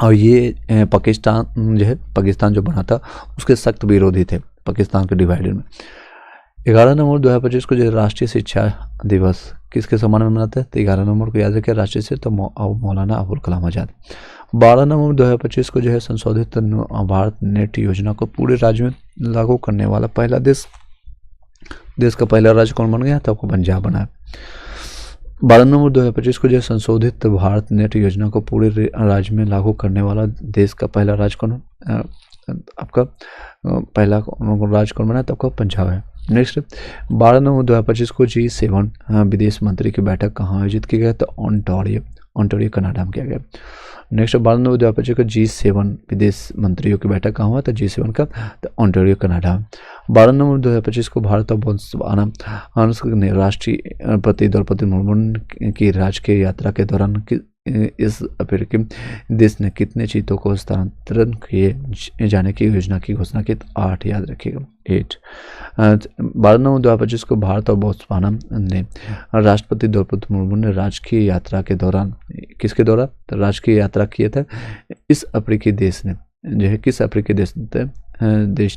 और ये पाकिस्तान जो बना था उसके सख्त विरोधी थे पाकिस्तान के डिवाइडेड में। 11 नवंबर 2025 को जो राष्ट्रीय शिक्षा दिवस किसके सम्मान में मनाते हैं? तो 11 नवंबर को याद रखिए राष्ट्रीय से तो मौलाना अबुल कलाम आज़ाद। 12 नवंबर 2025 को जो है संशोधित भारत नेट योजना को पूरे राज्य में लागू करने वाला पहला देश का पहला राज्य कौन बन गया? तो आपको पंजाब बना है। 12 नवंबर 2025 को जो संशोधित भारत नेट योजना को पूरे राज्य में लागू करने वाला देश का पहला राज्य कौन? आपका पहला राज्य कौन बना? तो आपका पंजाब है। नेक्स्ट 12 नवंबर 2025 को G7 विदेश मंत्री की बैठक कहाँ आयोजित की गई? तो ओंटारियो कनाडा में किया गया। नेक्स्ट 12 नवंबर 2025 को G7 विदेश मंत्रियों की बैठक कहाँ हुआ? तो G7 का तो ओंटारियो कनाडा। 12 नवंबर 2025 को भारत और बोत्सवाना ने राष्ट्रपति द्रौपदी मुर्मू की राजकीय यात्रा के दौरान इस अफ्रीकी देश ने कितने चीतों को स्थानांतरण किए जाने की योजना की घोषणा की? तो 8 याद रखिएगा 8। 12 नवंबर 2025 को भारत और बोत्सवाना ने राष्ट्रपति द्रौपदी मुर्मू ने राजकीय यात्रा के दौरान किसके दौरान तो राजकीय यात्रा किए थे इस अफ्रीकी देश ने जो है किस अफ्रीकी देश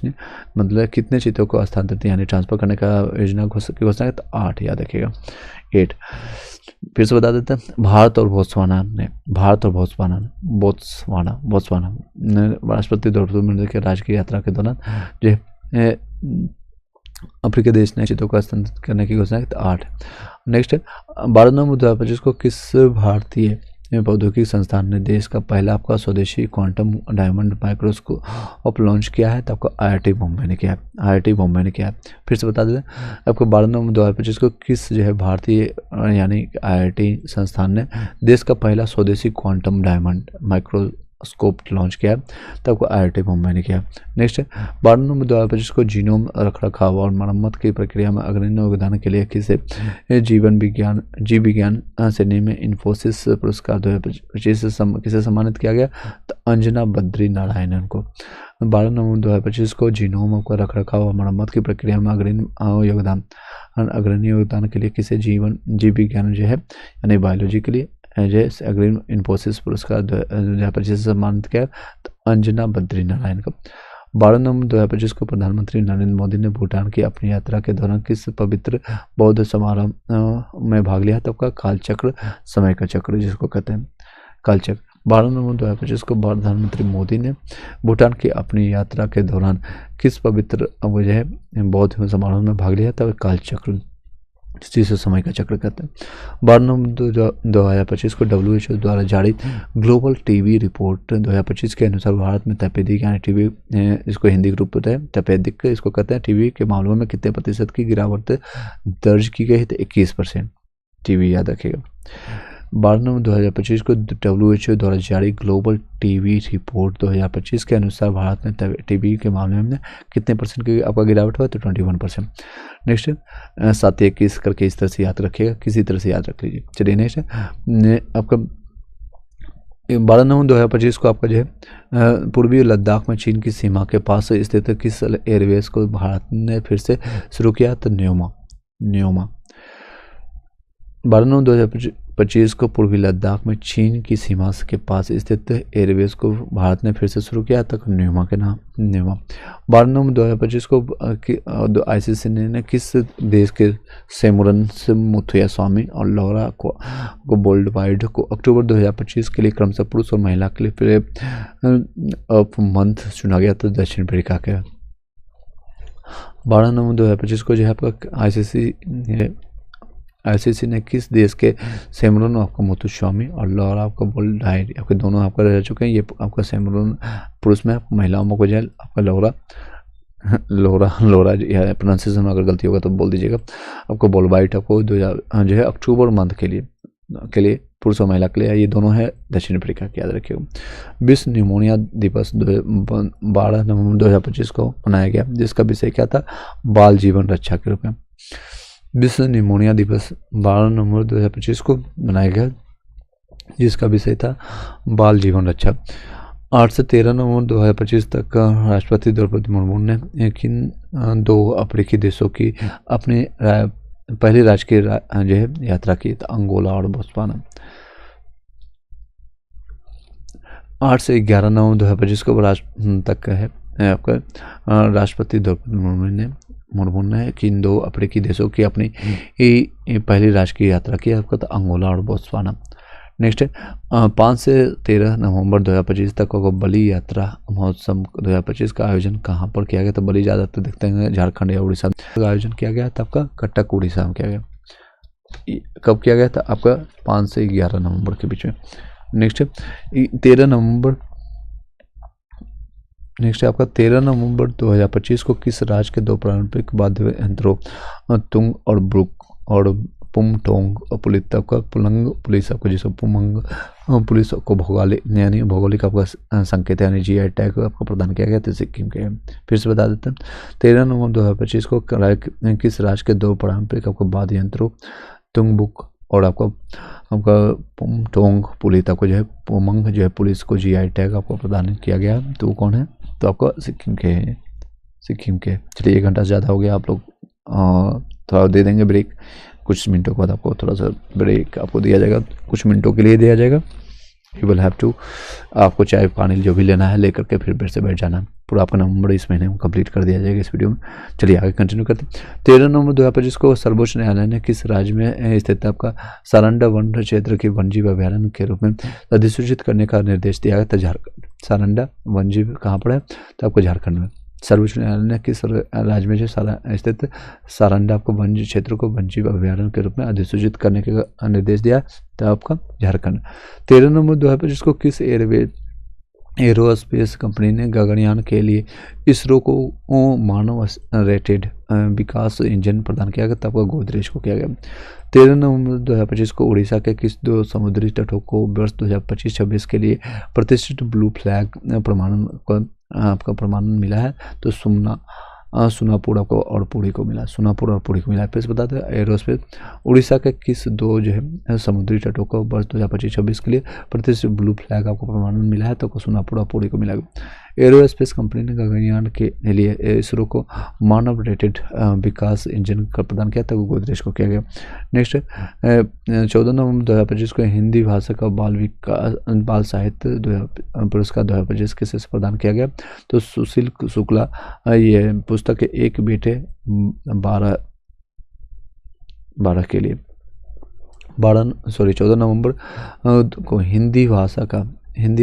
ने मतलब कितने चीतों को स्थानांतरित यानी ट्रांसफर करने का योजना की घोषणा की? तो 8 याद रखिएगा 8। फिर से बता देते हैं। भारत और बोत्सवाना ने राष्ट्रपति द्रौपदी मुर्मू के राजकीय यात्रा के दौरान जो अफ्रीकी देश ने चीतों को स्थानांतरित करने की घोषणा की? तो 8। नेक्स्ट 12 नवंबर 2025 को किस भारतीय प्रौद्योगिकी संस्थान ने देश का पहला आपका स्वदेशी क्वांटम डायमंड माइक्रोस्कोप लॉन्च किया है? तो आपको IIT बॉम्बे ने किया है। फिर से बता दें आपको 12 नवंबर 2025 को किस जो है भारतीय यानी IIT संस्थान ने देश का पहला स्वदेशी क्वांटम डायमंड माइक्रोस्कोप लॉन्च किया है? तो आपको IIT बॉम्बे ने किया। नेक्स्ट 12 नवंबर 2025 को जीनोम रखरखाव और मरम्मत की प्रक्रिया में अग्रणी योगदान के लिए किसे जीव विज्ञान श्रेणी में इन्फोसिस पुरस्कार 2025 किसे सम्मानित किया गया? तो अंजना बद्री नारायणन को। 12 नवंबर 2025 को जीनोम का रखरखाव और मरम्मत की प्रक्रिया में अग्रणी योगदान के लिए किसे जीव विज्ञान जो है यानी बायोलॉजी के लिए जैसे अग्रिम इन्फोसिस पुरस्कार 2025 से सम्मानित किया? तो अंजना बद्री नारायण को। 12 नवंबर 2025 को प्रधानमंत्री नरेंद्र मोदी ने भूटान की अपनी यात्रा के दौरान किस पवित्र बौद्ध समारोह में भाग लिया? तो आपका कालचक्र समय का चक्र जिसको कहते हैं कालचक्र। 12 नवंबर 2025 को प्रधानमंत्री मोदी ने भूटान की अपनी यात्रा के दौरान किस पवित्र वजह बौद्ध समारोह में भाग लिया? तो कालचक्र जिसे समय का चक्र कहते हैं। 12 नवंबर 2025 को WHO द्वारा जारी ग्लोबल टीबी रिपोर्ट 2025 के अनुसार भारत में तपेदिक यानी टीबी इसको हिंदी रूप होता है तपेदिक इसको कहते हैं टीबी के मामलों में कितने प्रतिशत की गिरावट दर्ज की गई है? तो 21% टीबी याद रखिएगा। 12 नवंबर 2025 को WHO द्वारा जारी ग्लोबल टीबी रिपोर्ट 2025 के अनुसार भारत में टीबी के मामले में कितने % की आपका गिरावट हुआ? तो 21%। नेक्स्ट 721 करके इस तरह से याद रखिएगा, किसी तरह से याद रख लीजिए। चलिए नेक्स्ट आपका 12 नवंबर 2025 को आपका जो है पूर्वी लद्दाख में चीन की सीमा के पास स्थित किस एयरवेज को भारत ने फिर से शुरू किया? तो न्योमा। 12 नवंबर 2025 को पूर्वी लद्दाख में चीन की सीमा के पास स्थित एयरवेज को भारत ने फिर से शुरू किया तक न्योमा के नाम न्योमा। 12 नवंबर 2025 को आईसीसी ने किस देश के सेमुरन मुथुया स्वामी और लौरा को वर्ल्ड वाइड को अक्टूबर 2025 के लिए क्रमशः पुरुष और महिला के लिए प्लेयर ऑफ मंथ चुना गया? तो दक्षिण अफ्रीका के। 12 नवंबर 2025 को जो है आपका आईसीसी ने किस देश के सेमरन आपका मुथुस्वामी और लौरा आपका वर्ल्ड वाइड आपके दोनों आपका रह चुके हैं। ये आपका सेमरन पुरुष में, महिलाओं को जो है आपका लोरा जो प्रोनाउंसिएशन में अगर गलती होगा तो बोल दीजिएगा। आपको वर्ल्ड वाइड आपको जो है अक्टूबर मंथ के लिए पुरुष और महिला के लिए ये दोनों है दक्षिण अफ्रीका की, याद रखिएगा। विश्व न्यूमोनिया दिवस 12 नवंबर 2025 को मनाया गया, जिसका विषय क्या था? बाल जीवन रक्षा के रूप में। विश्व न्यूमोनिया दिवस 12 नवंबर 2025 को मनाया गया, जिसका विषय था बाल जीवन रक्षा। 8 से 13 नवंबर 2025 तक राष्ट्रपति द्रौपदी मुर्मू ने किन 2 अफ्रीकी देशों की अपनी पहली राजकीय जो है यात्रा की? तो अंगोला और बोत्सवाना। 8 से 11 नवंबर 2025 को तक है आपका राष्ट्रपति द्रौपदी मुर्मू ने किन 2 अफ्रीकी देशों की अपनी पहली राजकीय यात्रा की? आपका तो अंगोला और बोत्सवाना। नेक्स्ट 5 से 13 नवंबर 2025 तक बलि यात्रा महोत्सव 2025 का आयोजन कहाँ पर किया गया? तो बलि ज़्यादातर देखते हैं झारखंड या उड़ीसा का आयोजन किया गया था, आपका कटक उड़ीसा में किया गया। कब किया गया था? आपका 5 से 11 नवंबर के बीच में। नेक्स्ट 13 नवंबर आपका 13 नवंबर 2025 को किस राज्य के 2 पारंपरिक वाद्य यंत्रों तुंग और ब्रुक और पुमटोंग पुलिस आपका पुलंग पुलिस आपको जिसको पुमंग पुलिस को भौगोलिक आपका संकेत यानी GI टैग आपको प्रदान किया गया? तो सिक्किम के। फिर से बता देते हैं 13 नवंबर 2025 को किस राज्य के 2 पारंपरिक आपको वाद्य यंत्रों तुंगबुक और आपका पुमटोंग पुलिस आपको जो है पुमंग जो है पुलिस को GI टैग आपको प्रदान किया गया? तो वो कौन है? तो आपका सिक्किम के। चलिए 1 घंटा ज़्यादा हो गया, आप लोग थोड़ा दे देंगे ब्रेक, कुछ मिनटों के बाद आपको थोड़ा सा ब्रेक आपको दिया जाएगा, कुछ मिनटों के लिए दिया जाएगा। यू विल हैव टू आपको चाय पानी जो भी लेना है लेकर के फिर से बैठ जाना। पूरा आपका नवंबर इस महीने में कंप्लीट कर दिया जाएगा इस वीडियो में। चलिए आगे कंटिन्यू करते हैं। 13 नवंबर 2025 को सर्वोच्च न्यायालय ने किस राज्य में स्थित आपका सारंडा वन क्षेत्र की वन्यजीव अभ्यारण्य के रूप में अधिसूचित करने का निर्देश दिया गया? तो झारखंड। सारंडा वन्यजीव कहाँ पर है? तो आपको झारखंड में। सर्वोच्च न्यायालय ने किस राज्य में जो स्थित सारंडा आपको वन्य क्षेत्र को वन्यजीव अभ्यारण्य के रूप में अधिसूचित करने का निर्देश दिया? तो आपका झारखंड। 13 नवंबर 2025 को किस एरोस्पेस कंपनी ने गगनयान के लिए इसरो को मानव रेटेड विकास इंजन प्रदान किया गया? तब गोदरेज को किया गया। 13 नवंबर 2025 को उड़ीसा के किस 2 समुद्री तटों को वर्ष 2025-26 के लिए प्रतिष्ठित ब्लू फ्लैग प्रमाणन मिला है? तो सुनापुर आपको और पुरी को मिला, फिर से बताते हैं एरोस्पेस उड़ीसा के किस 2 जो है समुद्री तटों को वर्ष 2025-26 के लिए प्रतिष्ठित ब्लू फ्लैग आपको प्रमाणन मिला है? तो सुनापुर और पुरी को मिला। एरोस्पेस कंपनी ने गगनयान के लिए इसरो को मानव रेटेड विकास इंजन का प्रदान किया था, गोदरेज को किया गया। नेक्स्ट 14 नवंबर 2025 को हिंदी भाषा का बाल साहित्य पुरस्कार 2025 किसे प्रदान किया गया? तो सुशील शुक्ला। ये पुस्तक एक बेटे 12 के लिए 14 नवंबर को हिंदी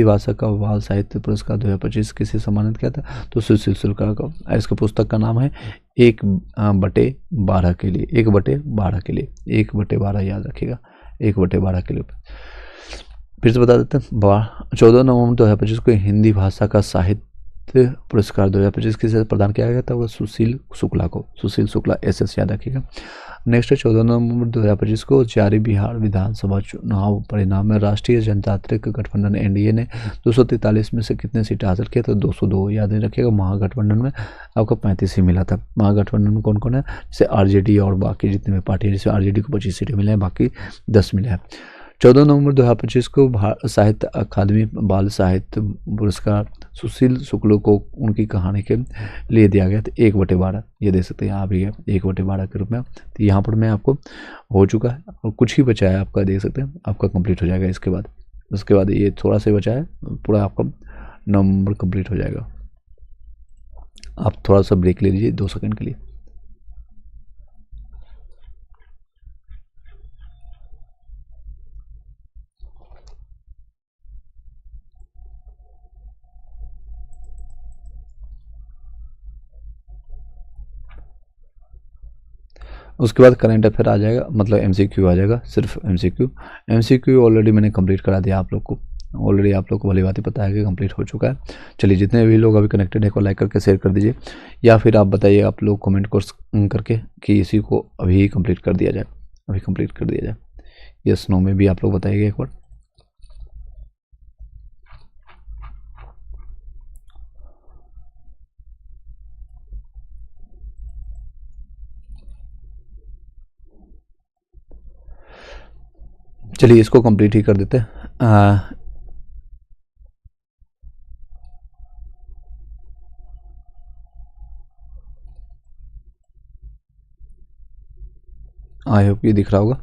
भाषा का बाल साहित्य पुरस्कार 2025 किसे सम्मानित किया था? तो सुशील शुक्ला का। इसका पुस्तक का नाम है 1/12 के लिए, 1/12 के लिए, 1/12 याद रखिएगा, 1/12 के लिए। फिर से बता देते हैं 14 नवंबर 2025 को हिंदी भाषा का साहित्य पुरस्कार 2025 किसे प्रदान किया गया था? वो सुशील शुक्ला को, सुशील शुक्ला SS याद रखिएगा। नेक्स्ट 14 नवंबर 2025 को जारी बिहार विधानसभा चुनाव परिणाम में राष्ट्रीय जनतांत्रिक गठबंधन NDA ने 243 में से कितने सीटें हासिल किए? तो 202 याद रखिएगा। महागठबंधन में आपको 35 ही मिला था। महागठबंधन में कौन कौन है? जैसे RJD और बाकी जितने भी पार्टी है, जैसे RJD को 25 सीटें मिले हैं, बाकी 10 मिले हैं। 14 नवंबर 2025 को साहित्य अकादमी बाल साहित्य पुरस्कार सुशील शुक्ल को उनकी कहानी के लिए दिया गया था 1/12। ये देख सकते हैं यहाँ भी है 1/12 के रूप में। तो यहाँ पर मैं आपको हो चुका है और कुछ ही बचा है आपका, देख सकते हैं आपका कंप्लीट हो जाएगा। उसके बाद ये थोड़ा सा बचा है, पूरा आपका नवंबर कंप्लीट हो जाएगा। आप थोड़ा सा ब्रेक ले लीजिए 2 सेकंड के लिए। उसके बाद करंट अफेयर आ जाएगा, मतलब MCQ आ जाएगा, सिर्फ MCQ ऑलरेडी मैंने कंप्लीट करा दिया आप लोग को। ऑलरेडी आप लोग को भली बात ही पता है कि कंप्लीट हो चुका है। चलिए, जितने भी लोग अभी कनेक्टेड है को लाइक करके शेयर कर दीजिए, या फिर आप बताइए आप लोग कमेंट कोर्स करके कि इसी को अभी कंप्लीट कर दिया जाए। यस नो में भी आप लोग बताइएगा एक बार। चलिए, इसको कंप्लीट ही कर देते हैं। आई होप ये दिख रहा होगा।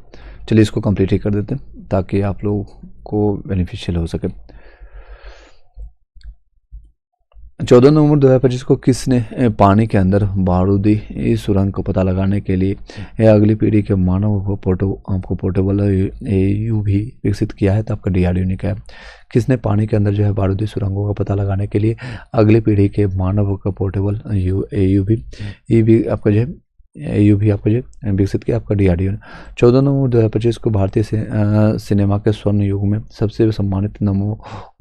चलिए, इसको कंप्लीट ही कर देते हैं ताकि आप लोगों को बेनिफिशियल हो सके। 14 नवंबर 2025 को किसने पानी के अंदर बारूदी सुरंग को पता लगाने के लिए अगली पीढ़ी के मानव को पोर्टेबल AUV विकसित किया है? तो आपका DRDO ने किया है। किसने पानी के अंदर जो है बारूदी सुरंगों का पता लगाने के लिए अगली पीढ़ी के मानव का पोर्टेबल AUV आपका जो है AUV आपका जो विकसित किया? आपका DRDO ने। 14 नवंबर 2025 को भारतीय सिनेमा के स्वर्ण युग में सबसे सम्मानित नामों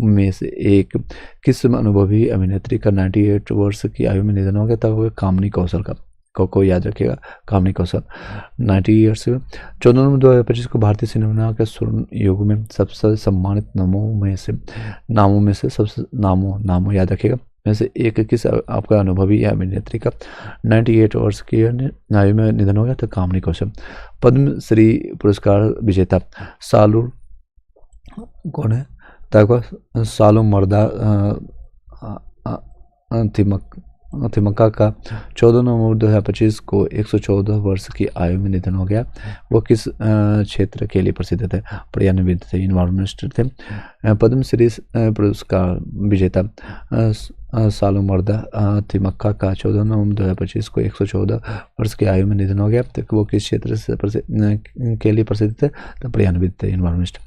में से एक किस अनुभवी अभिनेत्री का 98 वर्ष की आयु में निधन हो गया? तब कामिनी कौशल को याद रखिएगा, कामिनी कौशल 90 ईयर्स से। 14 नवंबर 2025 को भारतीय सिनेमा के स्वर्ण युग में सबसे सम्मानित नामों में से सबसे नामों याद रखिएगा में से एक किस आपका अनुभवी या अभिनेत्री का 98 वर्ष की आयु में निधन हो गया? तो कामिनी कौशल। पद्मश्री पुरस्कार विजेता सालू कौन है? तो सालू मर्दा थिमक्का का 14 नवंबर 2025 को 114 वर्ष की आयु में निधन हो गया। वो किस क्षेत्र के लिए प्रसिद्ध थे? पर्यावरणविद थे, इन्वायरमेंटलिस्ट थे। पद्मश्री पुरस्कार विजेता सालूमर्दा थिमक्का का 14 नवंबर 2025 को 114 वर्ष की आयु में निधन हो गया। तो वो किस क्षेत्र से के लिए प्रसिद्ध थे? तो पर्यावरणविद थे, इन्वायरमेंटलिस्ट।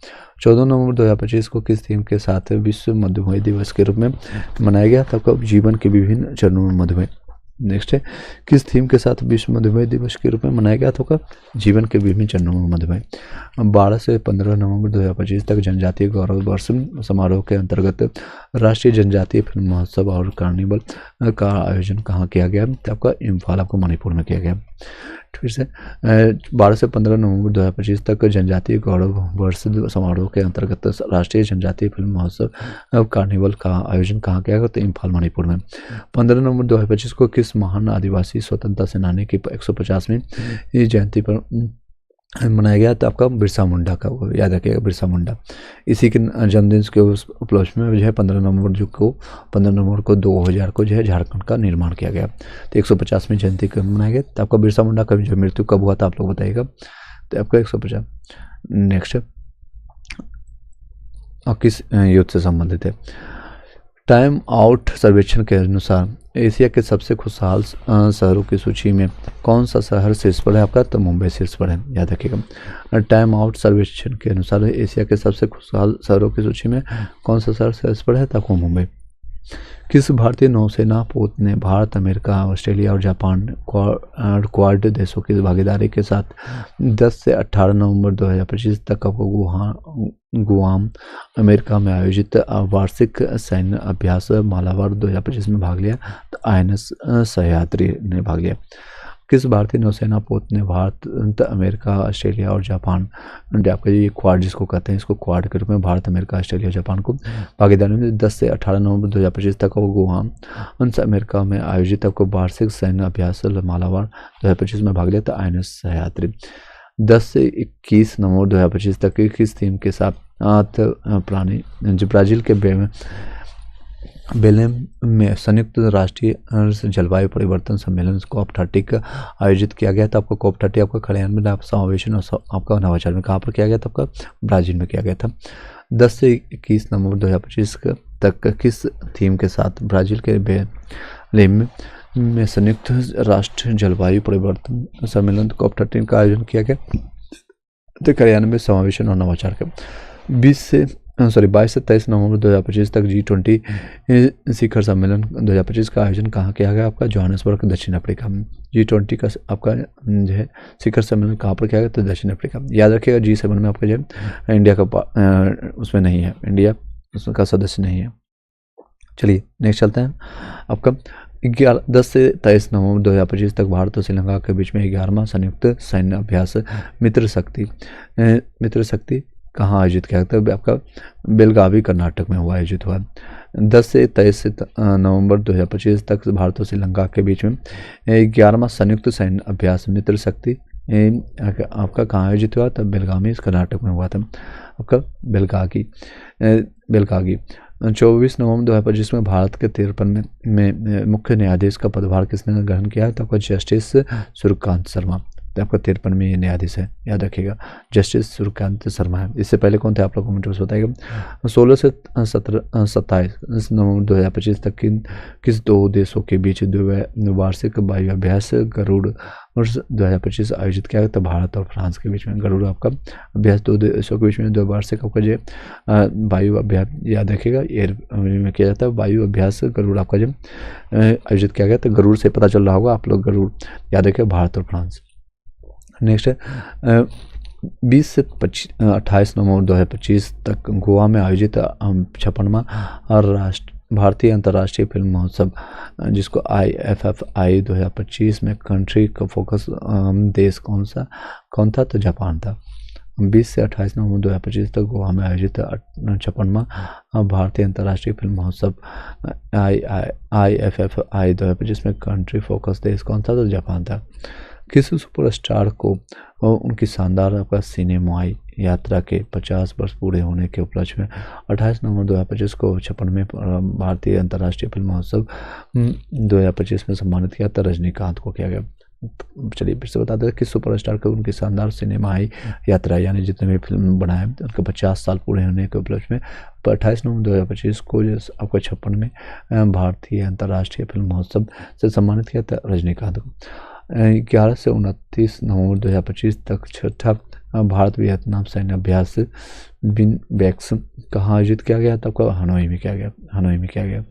14 नवंबर 2025 को किस थीम के साथ विश्व मधुमेह दिवस के रूप में मनाया गया? तब जीवन के विभिन्न चरणों में मधुमेह। नेक्स्ट है, किस थीम के साथ विश्व मधुमेह दिवस के रूप में मनाया गया था? जीवन के विभिन्न चरणों में मधुमेह। 12 से 15 नवंबर 2025 तक जनजातीय गौरव वर्ष समारोह के अंतर्गत राष्ट्रीय जनजातीय फिल्म महोत्सव और कार्निवल का आयोजन कहाँ किया गया? तो आपका इम्फाल, आपको मणिपुर में किया गया। फिर से 12 से 15 नवंबर 2025 तक जनजातीय गौरव वर्ष समारोह के अंतर्गत राष्ट्रीय जनजातीय फिल्म महोत्सव कार्निवल का आयोजन कहाँ किया गया? तो इम्फाल, मणिपुर में। 15 नवंबर 2025 को किस महान आदिवासी स्वतंत्रता सेनानी की 150वीं जयंती पर मनाया गया? तो आपका बिरसा मुंडा का, याद रखिएगा, बिरसा मुंडा। इसी के जन्मदिन के उस उपलक्ष्य में जो है 15 नवंबर को 2000 को जो है झारखंड का निर्माण किया गया। तो 150वीं जयंती कब मनाया गया? तो आपका बिरसा मुंडा का जो मृत्यु कब हुआ था आप लोग बताइएगा? तो आपका 150। नेक्स्ट, और किस युद्ध से संबंधित है? टाइम आउट सर्वेक्षण के अनुसार एशिया के सबसे खुशहाल शहरों की सूची में कौन सा शहर शीर्ष पर है? आपका तो मुंबई शीर्ष पर है, याद रखिएगा। टाइम आउट सर्वेक्षण के अनुसार एशिया के सबसे खुशहाल शहरों की सूची में कौन सा शहर शीर्ष पर है? तो आपको मुंबई। किस भारतीय नौसेना पोत ने भारत, अमेरिका, ऑस्ट्रेलिया और जापान क्वाड देशों की भागीदारी के साथ 10 से 18 नवंबर 2025 तक गुआम, अमेरिका में आयोजित वार्षिक सैन्य अभ्यास मालाबार 2025 में भाग लिया? तो INS सह्याद्री ने भाग लिया। किस भारतीय नौसेना पोत ने भारत, अमेरिका, ऑस्ट्रेलिया और जापान, आपका ये क्वाड जिसको कहते हैं, इसको क्वाड के रूप में भारत, अमेरिका, ऑस्ट्रेलिया, जापान को भागीदारी में 10 से 18 नवंबर 2025 तक गुआम, अमेरिका में आयोजित आपको वार्षिक सैन्य अभ्यास मालाबार 2025 में भाग लिया? तो INS सह्याद्री। 10 से 21 नवंबर 2025 तक किस थीम के साथ प्राणी जो ब्राज़ील के बेलेम में संयुक्त राष्ट्रीय जलवायु परिवर्तन सम्मेलन COP30 का आयोजित किया गया था? आपका COP30 आपका कार्यान्वयन, आप समावेशन और आपका नवाचार में कहाँ पर किया गया था? आपका ब्राज़ील में किया गया था। 10 से 21 नवंबर 2025 तक किस थीम के साथ ब्राज़ील के बेलेम में संयुक्त राष्ट्र जलवायु परिवर्तन सम्मेलन COP30 का आयोजन किया गया? तो कार्यान्वयन, समावेशन और नवाचार का। 22 से 23 नवंबर 2025 तक G20 शिखर सम्मेलन 2025 का आयोजन कहाँ किया गया? आपका जोहानिसबर्ग, दक्षिण अफ्रीका में। G20 का आपका जो है शिखर सम्मेलन कहाँ पर किया गया? तो दक्षिण अफ्रीका। याद रखिएगा G7 में आपका जो है इंडिया का उसमें नहीं है, इंडिया उसका सदस्य नहीं है। चलिए नेक्स्ट चलते हैं। आपका 10 से 23 नवंबर 2025 तक भारत और श्रीलंका के बीच में 11वां संयुक्त सैन्य अभ्यास मित्र शक्ति कहाँ आयोजित किया गया था? आपका बेलगावी, कर्नाटक में हुआ, आयोजित हुआ। 10 से 23 नवंबर 2025 तक भारत और श्रीलंका के बीच में 11वां संयुक्त सैन्य अभ्यास मित्र शक्ति आपका कहाँ आयोजित हुआ? तब बेलगावी, कर्नाटक में हुआ था। आपका बेलगावी। 24 नवंबर 2025 में भारत के 53 में मुख्य न्यायाधीश का पदभार किसने ग्रहण किया है? तो आपका जस्टिस सूर्यकांत शर्मा। तो आपका 53 में ये न्यायाधीश है, याद रखिएगा, जस्टिस सूर्यकांत शर्मा है। इससे पहले कौन थे आप लोग कमेंट में बताइएगा। 16 से 27 नवंबर 2025 तक किस दो देशों के बीच वार्षिक वायु अभ्यास गरुड़ 2025 आयोजित किया गया? तो भारत और फ्रांस के बीच में गरुड़ आपका अभ्यास दो देशों के बीच में वार्षिक आपका जो वायु अभ्यास, याद रखिएगा, एयर में किया जाता है वायु अभ्यास गरुड़ आपका जो आयोजित किया गया। तो गरुड़ से पता चल रहा होगा आप लोग, गरुड़ याद रखिएगा, भारत और फ्रांस। नेक्स्ट है 20 से 28 नवंबर 2025 तक गोवा में आयोजित 56वां भारतीय अंतर्राष्ट्रीय फिल्म महोत्सव जिसको IFFI 2025 में कंट्री का फोकस देश कौन था? तो जापान था। 20 से 28 नवंबर 2025 तक गोवा में आयोजित 56वां भारतीय अंतर्राष्ट्रीय फिल्म महोत्सव IFFI 2025 में कंट्री फोकस देश कौन था? तो जापान था। किस सुपरस्टार को उनकी शानदार आपका सिनेमाई यात्रा के 50 वर्ष पूरे होने के उपलक्ष्य में 28 नवंबर 2025 को 56वें भारतीय अंतर्राष्ट्रीय फिल्म महोत्सव 2025 में सम्मानित किया था? रजनीकांत को किया गया। चलिए फिर से बता दें, किस सुपरस्टार को उनकी शानदार सिनेमाई यात्रा यानी जितने भी फिल्म बनाए उनके 50 साल पूरे होने के उपलक्ष्य में 28 नवंबर 2025 को आपका 56वें भारतीय अंतर्राष्ट्रीय फिल्म महोत्सव से सम्मानित किया था? रजनीकांत को। 11 से 29 नवंबर 2025 तक छठा भारत वियतनाम सैन्य अभ्यास बिन बैक्स कहाँ आयोजित किया गया? तब का हनोई में किया गया।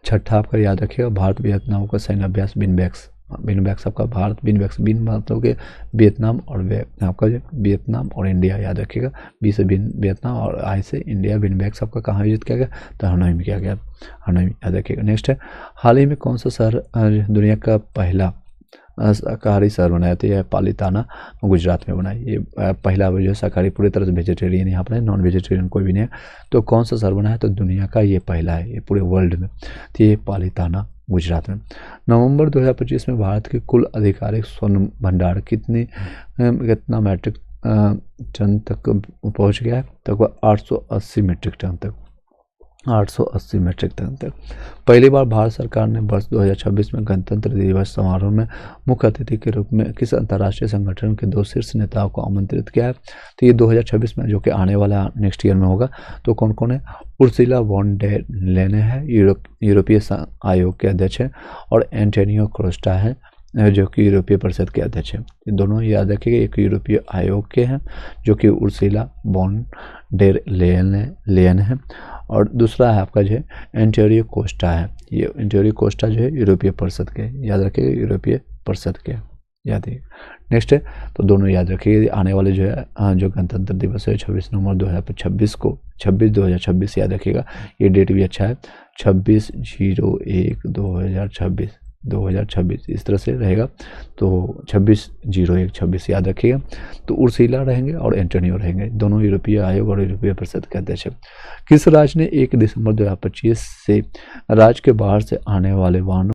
छठा आपका याद रखिएगा, भारत वियतनाम का सैन्य अभ्यास बिन बैक्स आपका भारत, बिन मतलब के वियतनाम और आपका वियतनाम और इंडिया, याद रखिएगा, बी से वियतनाम और आई से इंडिया, बिन बैक्स आपका कहाँ आयोजित किया गया? तो हनोई में किया गया, हनोई, याद रखिएगा। नेक्स्ट है, हाल ही में कौन सा शहर दुनिया का पहला शाकाहारी शहर बनाया? तो यह पालिताना गुजरात में बनाया। ये पहला जो शाकाहारी, पूरी तरह से वेजिटेरियन यहाँ पर है, नॉन वेजिटेरियन कोई भी नहीं है। तो कौन सा शहर बनाया? तो दुनिया का ये पहला है, ये पूरे वर्ल्ड में। तो ये पालिताना गुजरात में। नवंबर 2025 में भारत के कुल आधिकारिक स्वर्ण भंडार कितना मैट्रिक टन तक पहुँच गया है? तो 880 मेट्रिक टन तक, 880 मेट्रिक टन तक। पहली बार भारत सरकार ने वर्ष 2026 में गणतंत्र दिवस समारोह में मुख्य अतिथि के रूप में किस अंतर्राष्ट्रीय संगठन के 2 शीर्ष नेताओं को आमंत्रित किया है? तो ये 2026 में, जो कि आने वाला नेक्स्ट ईयर में होगा। तो कौन कौन है? उर्सुला वॉन डेर लेने है, यूरोपीय आयोग के अध्यक्ष हैं, और एंटोनियो कोस्टा है जो कि यूरोपीय परिषद के अध्यक्ष हैं। ये दोनों याद रखिएगा, एक यूरोपीय आयोग के हैं जो कि उर्सुला वॉन डेर लेयन है, और दूसरा है आपका जो है एंटोनियो कोस्टा है। ये एंटोनियो कोस्टा जो है यूरोपीय परिषद के, याद रखिएगा यूरोपीय परिषद के, याद है। नेक्स्ट है, तो दोनों याद रखिएगा। आने वाले जो है जो गणतंत्र दिवस है 26 नवंबर 2026 को, 26/2026 याद रखिएगा, ये डेट भी अच्छा है, 26/01/2026 इस तरह से रहेगा। तो 26/01/26 याद रखिएगा। तो उर्सुला रहेंगे और एंटोनियो रहेंगे, दोनों यूरोपीय आयोग और यूरोपीय परिषद के अध्यक्ष। किस राज्य ने 1 दिसंबर 2025 से राज्य के बाहर से आने वाले वाहनों